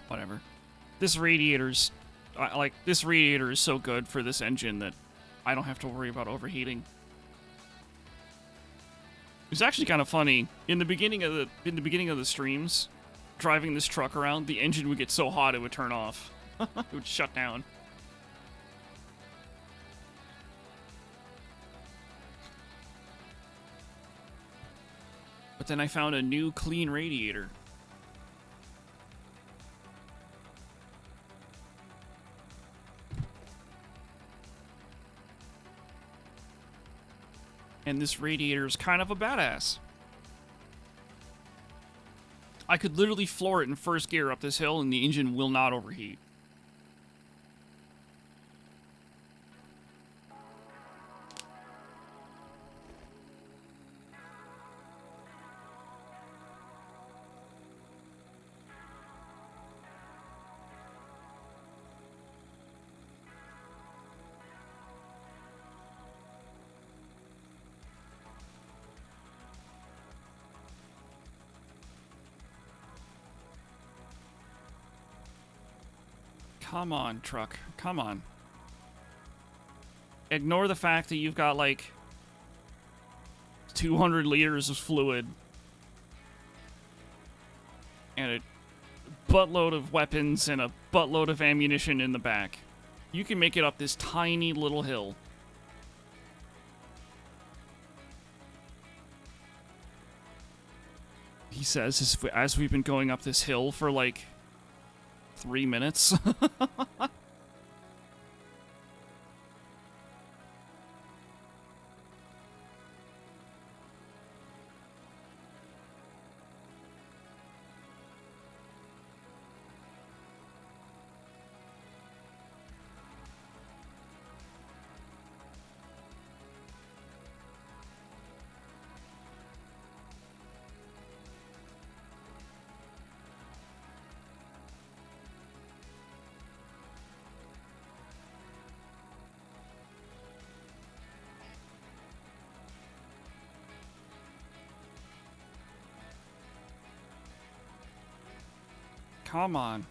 Whatever. This radiator's this radiator is so good for this engine that I don't have to worry about overheating. It was actually kind of funny in the beginning of the streams, driving this truck around, the engine would get so hot it would turn off. It would shut down. But then I found a new clean radiator. And this radiator is kind of a badass. I could literally floor it in first gear up this hill and the engine will not overheat. Come on, truck. Come on. Ignore the fact that you've got, like, 200 liters of fluid and a buttload of weapons and a buttload of ammunition in the back. You can make it up this tiny little hill. He says, as we've been going up this hill for, like, 3 minutes. Come on.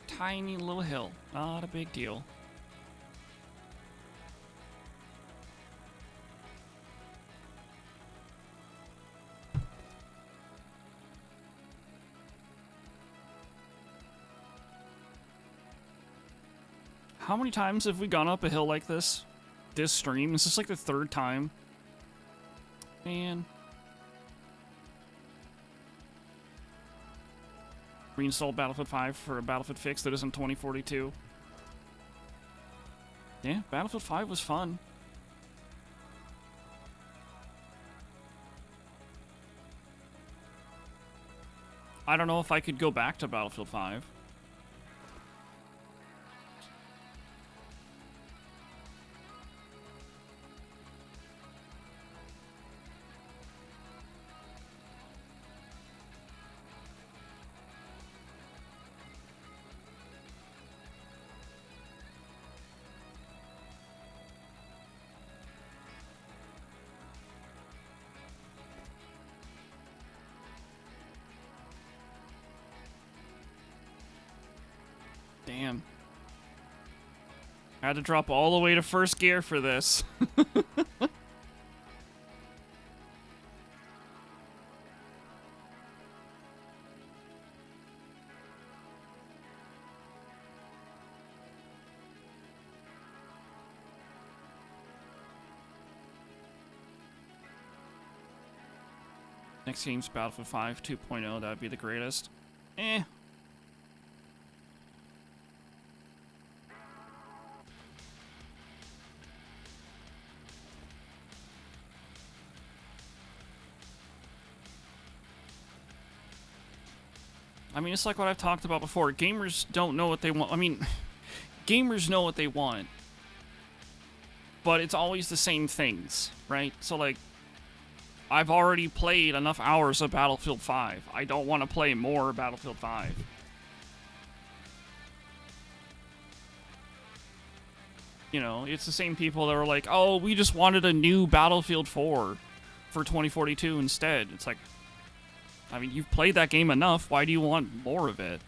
Tiny little hill. Not a big deal. How many times have we gone up a hill like this? This stream? Is this like the third time? Man. Reinstalled Battlefield 5 for a Battlefield fix that isn't 2042. Yeah, Battlefield 5 was fun. I don't know if I could go back to Battlefield 5. Damn. I had to drop all the way to first gear for this. Next game's Battlefield 5 2.0. That'd be the greatest. Eh. I mean, it's like what I've talked about before. Gamers don't know what they want. I mean, gamers know what they want. But it's always the same things, right? So, like, I've already played enough hours of Battlefield 5. I don't want to play more Battlefield 5. You know, it's the same people that are like, oh, we just wanted a new Battlefield 4 for 2042 instead. It's like, I mean, you've played that game enough. Why do you want more of it?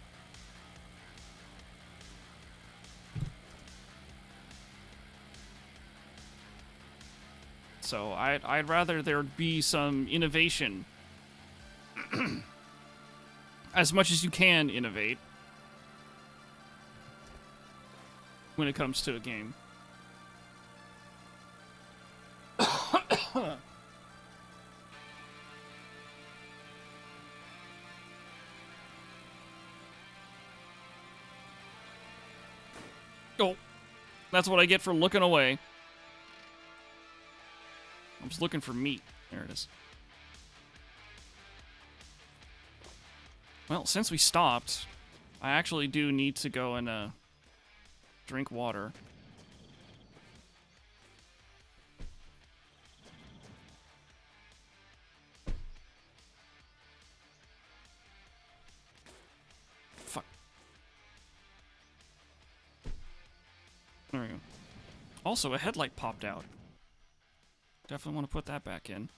So I'd rather there be some innovation. As much as you can innovate when it comes to a game. Oh, that's what I get for looking away. I was looking for meat. There it is. Well, since we stopped, I actually do need to go and drink water. Fuck. There we go. Also, a headlight popped out. Definitely want to put that back in.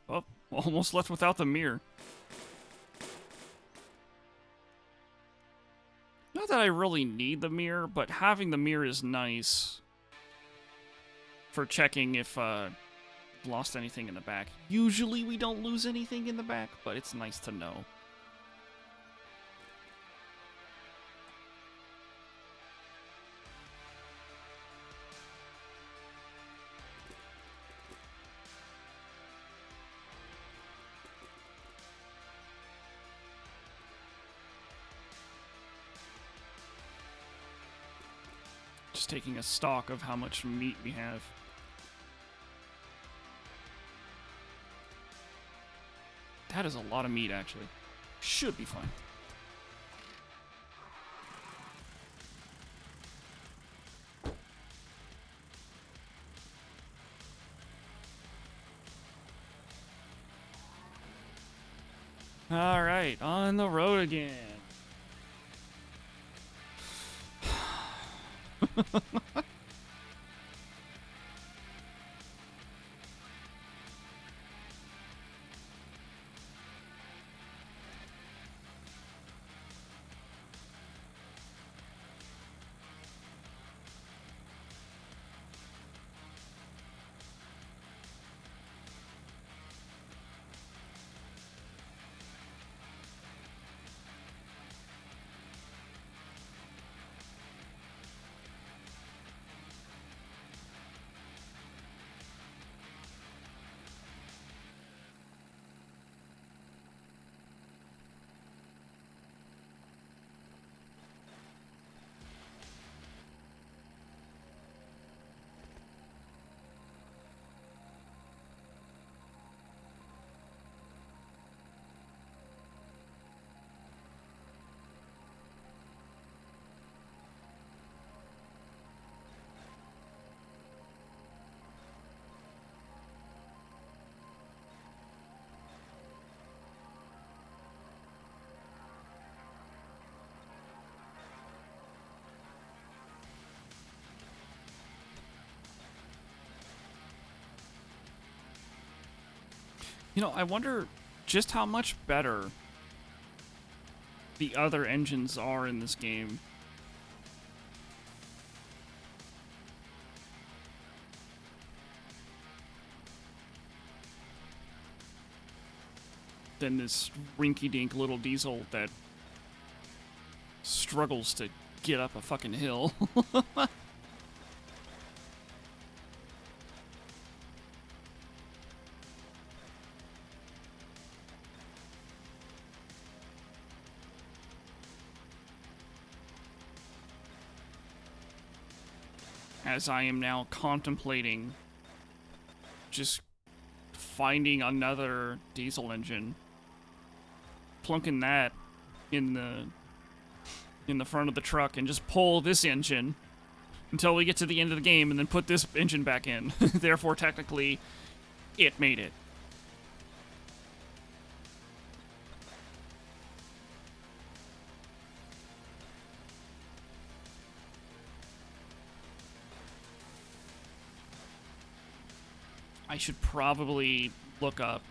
Oh, almost left without the mirror. Not that I really need the mirror, but having the mirror is nice for checking if lost anything in the back. Usually we don't lose anything in the back, but it's nice to know. Just taking a stock of how much meat we have. That is a lot of meat, actually. Should be fine. All right, on the road again. You know, I wonder just how much better the other engines are in this game. Than this rinky-dink little diesel that struggles to get up a fucking hill. As I am now contemplating just finding another diesel engine, plunking that in the front of the truck, and just pull this engine until we get to the end of the game, and then put this engine back in. Therefore, technically, it made it. I should probably look up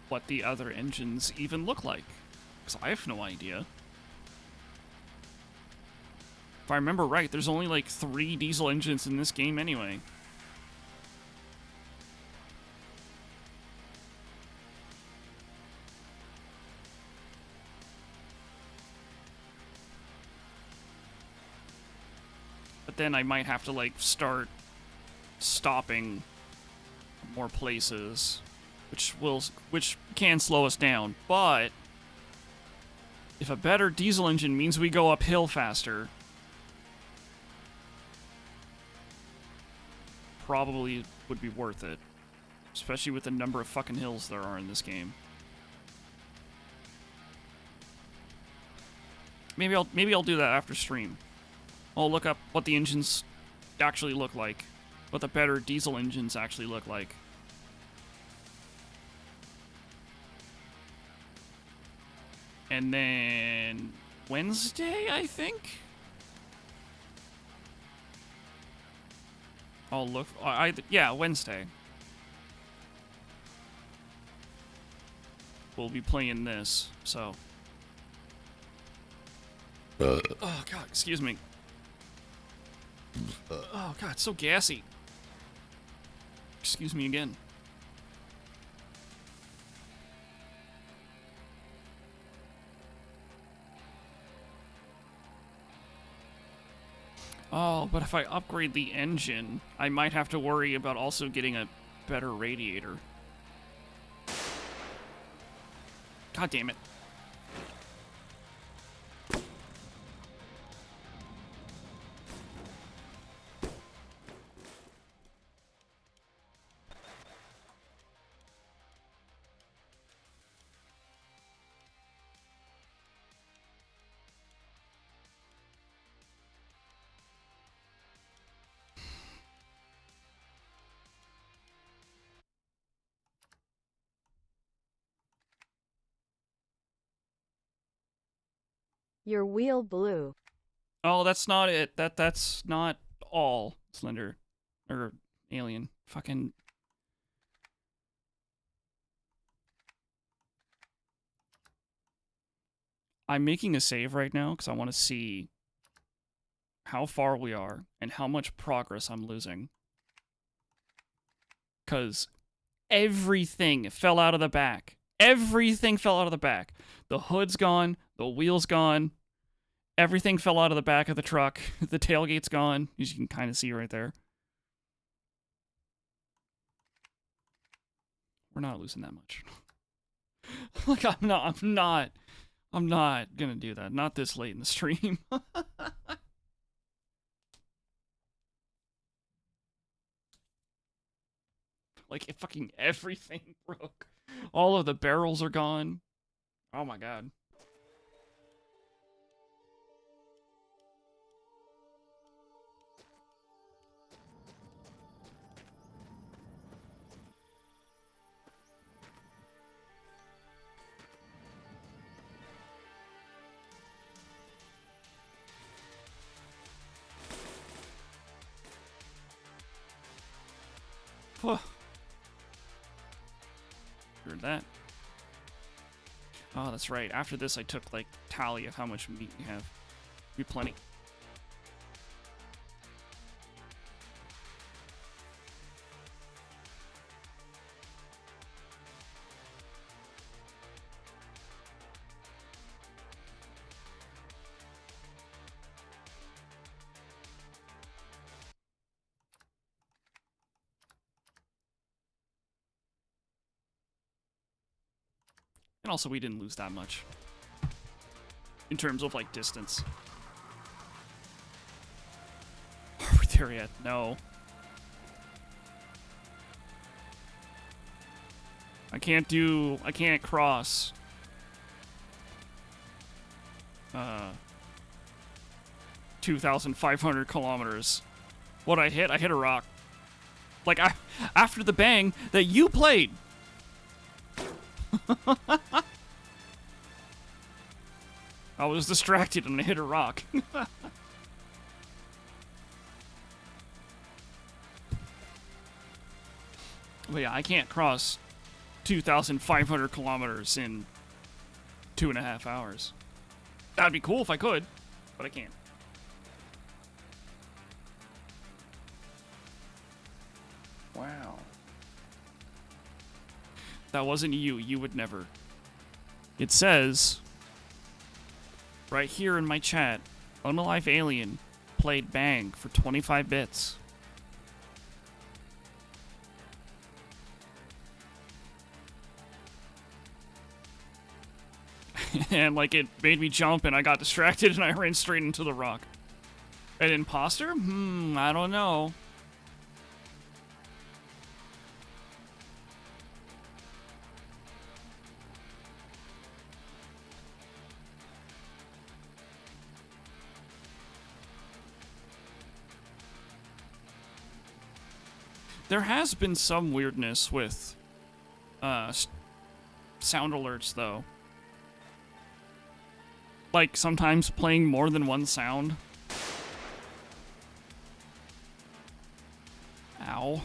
what the other engines even look like, because I have no idea. If I remember right, there's only like 3 diesel engines in this game anyway. But then I might have to like start stopping more places, which can slow us down. But if a better diesel engine means we go uphill faster, probably would be worth it, especially with the number of fucking hills there are in this game. Maybe I'll do that after stream. I'll look up what the engines actually look like, what the better diesel engines actually look like. And then Wednesday, I think? I'll look. Yeah, Wednesday. We'll be playing this, so. Oh, God, excuse me. Oh, God, it's so gassy. Excuse me again. Oh, but if I upgrade the engine, I might have to worry about also getting a better radiator. God damn it. Your wheel blew. Oh, that's not it. That's not all, Slender. Or Alien. Fucking... I'm making a save right now because I want to see how far we are and how much progress I'm losing. Because everything fell out of the back. Everything fell out of the back. The hood's gone. The wheel's gone. Everything fell out of the back of the truck. The tailgate's gone, as you can kind of see right there. We're not losing that much. Like, I'm not gonna do that. Not this late in the stream. Like, fucking everything broke. All of the barrels are gone. Oh my god. Heard that. Oh, that's right. After this, I took, like, tally of how much meat we have. Be plenty. And also, we didn't lose that much. In terms of, like, distance. Are we there yet? No. I can't cross. 2,500 kilometers. What I hit a rock. Like, after the bang that you played. I was distracted and I hit a rock. But yeah, I can't cross 2,500 kilometers in 2.5 hours. That'd be cool if I could, but I can't. Wow. That wasn't you. You would never. It says, right here in my chat, Unalive Alien played Bang for 25 bits. And, like, it made me jump and I got distracted and I ran straight into the rock. An imposter? I don't know. There has been some weirdness with sound alerts, though. Like, sometimes playing more than one sound. Ow.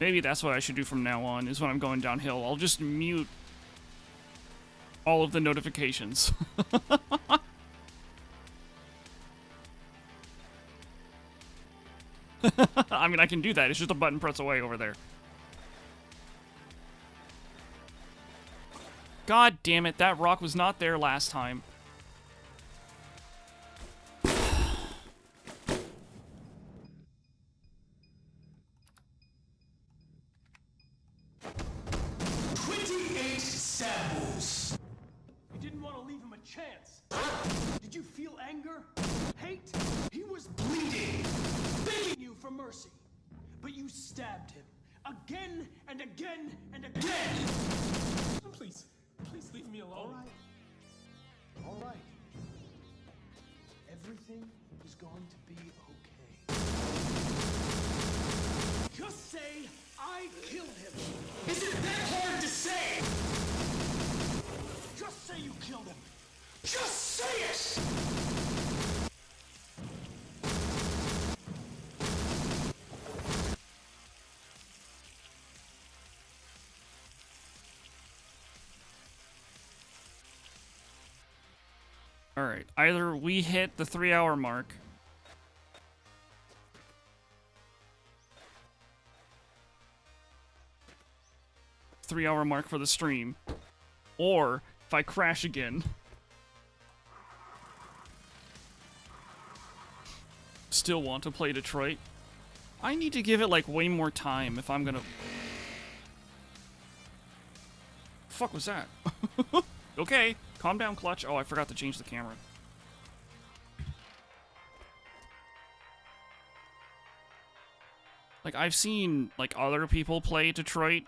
Maybe that's what I should do from now on, is when I'm going downhill. I'll just mute all of the notifications. I mean, I can do that. It's just a button press away over there. God damn it, that rock was not there last time. You didn't want to leave him a chance. Did you feel anger? Hate? He was bleeding, begging you for mercy. But you stabbed him. Again and again and again! Please, please leave me alone. All right. Everything is going to be okay. Just say, I killed him. Is it that hard to say? Just say you killed him. Just say it! Alright, either we hit the 3-hour mark, for the stream, or if I crash again, still want to play Detroit. I need to give it like way more time if I'm gonna... Fuck was that? Okay, calm down, Clutch. Oh, I forgot to change the camera. Like, I've seen, like, other people play Detroit.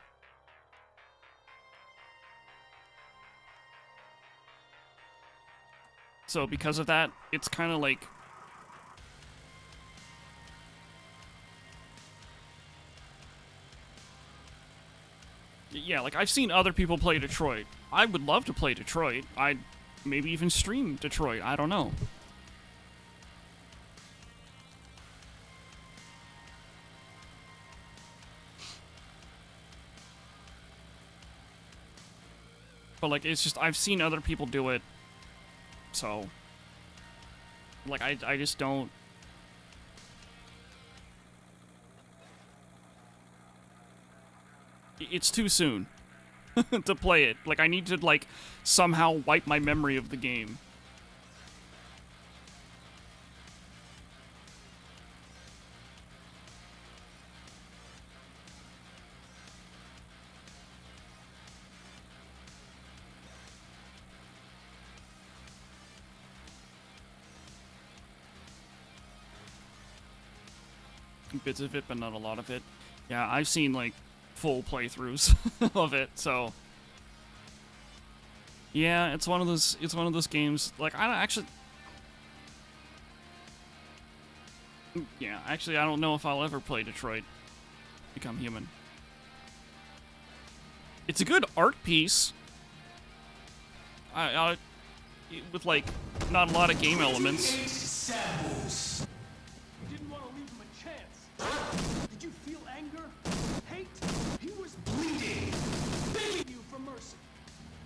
So, because of that, it's kind of like... Yeah, like, I've seen other people play Detroit. I would love to play Detroit. I'd maybe even stream Detroit. I don't know. But, like, it's just, I've seen other people do it, so, like, I just don't... It's too soon to play it. Like, I need to, like, somehow wipe my memory of the game. Bits of it, but not a lot of it. Yeah, I've seen, like, full playthroughs of it, so... Yeah, it's one of those games, like, I don't actually... Yeah, actually, I don't know if I'll ever play Detroit Become Human. It's a good art piece. With, like, not a lot of game elements. Didn't want to leave him a chance. Did you feel anger? Hate? He was bleeding, begging you for mercy.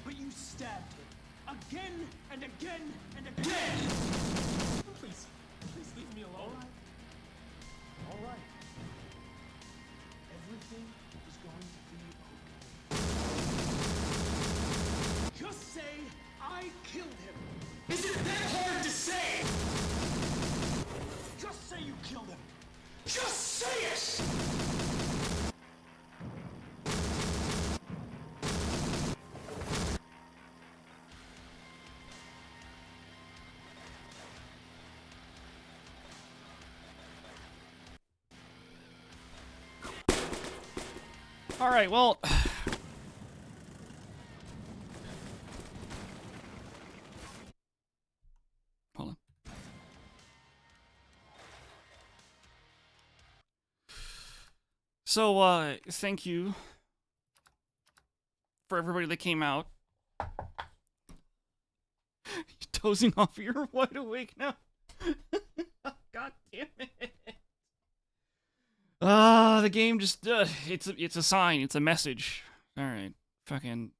But you stabbed him. Again and again and again. Please leave me alone. All right. Everything is going to be okay. Just say, I killed him. Is it that hard to say? Just say you killed him. Just say it! Alright, well... Hold on. So, thank you for everybody that came out. You're dozing off, you're wide awake now. God damn it. The game just, it's a sign, it's a message. Alright, fucking...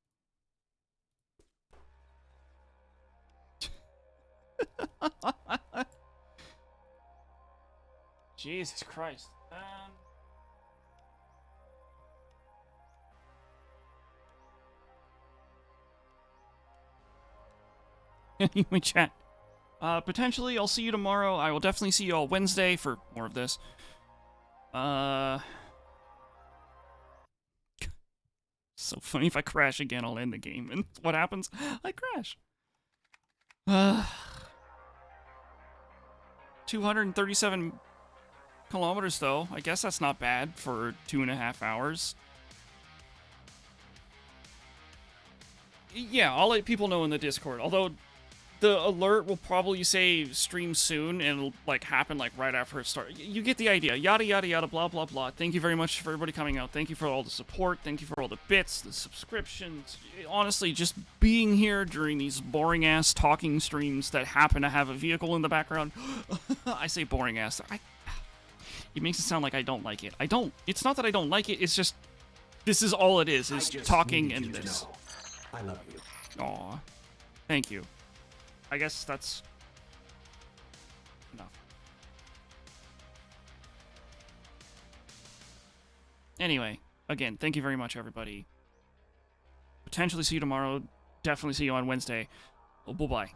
Jesus Christ. Anyway, chat. Potentially, I'll see you tomorrow. I will definitely see you all Wednesday for more of this. So funny, if I crash again, I'll end the game. And what happens? I crash. 237 kilometers, though. I guess that's not bad for 2.5 hours. Yeah, I'll let people know in the Discord. Although, the alert will probably say stream soon, and it'll, like, happen, like, right after it starts. You get the idea. Yada, yada, yada, blah, blah, blah. Thank you very much for everybody coming out. Thank you for all the support. Thank you for all the bits, the subscriptions. Honestly, just being here during these boring-ass talking streams that happen to have a vehicle in the background. I say boring-ass. It makes it sound like I don't like it. I don't. It's not that I don't like it. It's just, this is all it is talking and this. I love you. Aw. Thank you. I guess that's enough. Anyway, again, thank you very much, everybody. Potentially see you tomorrow. Definitely see you on Wednesday. Oh, bye-bye.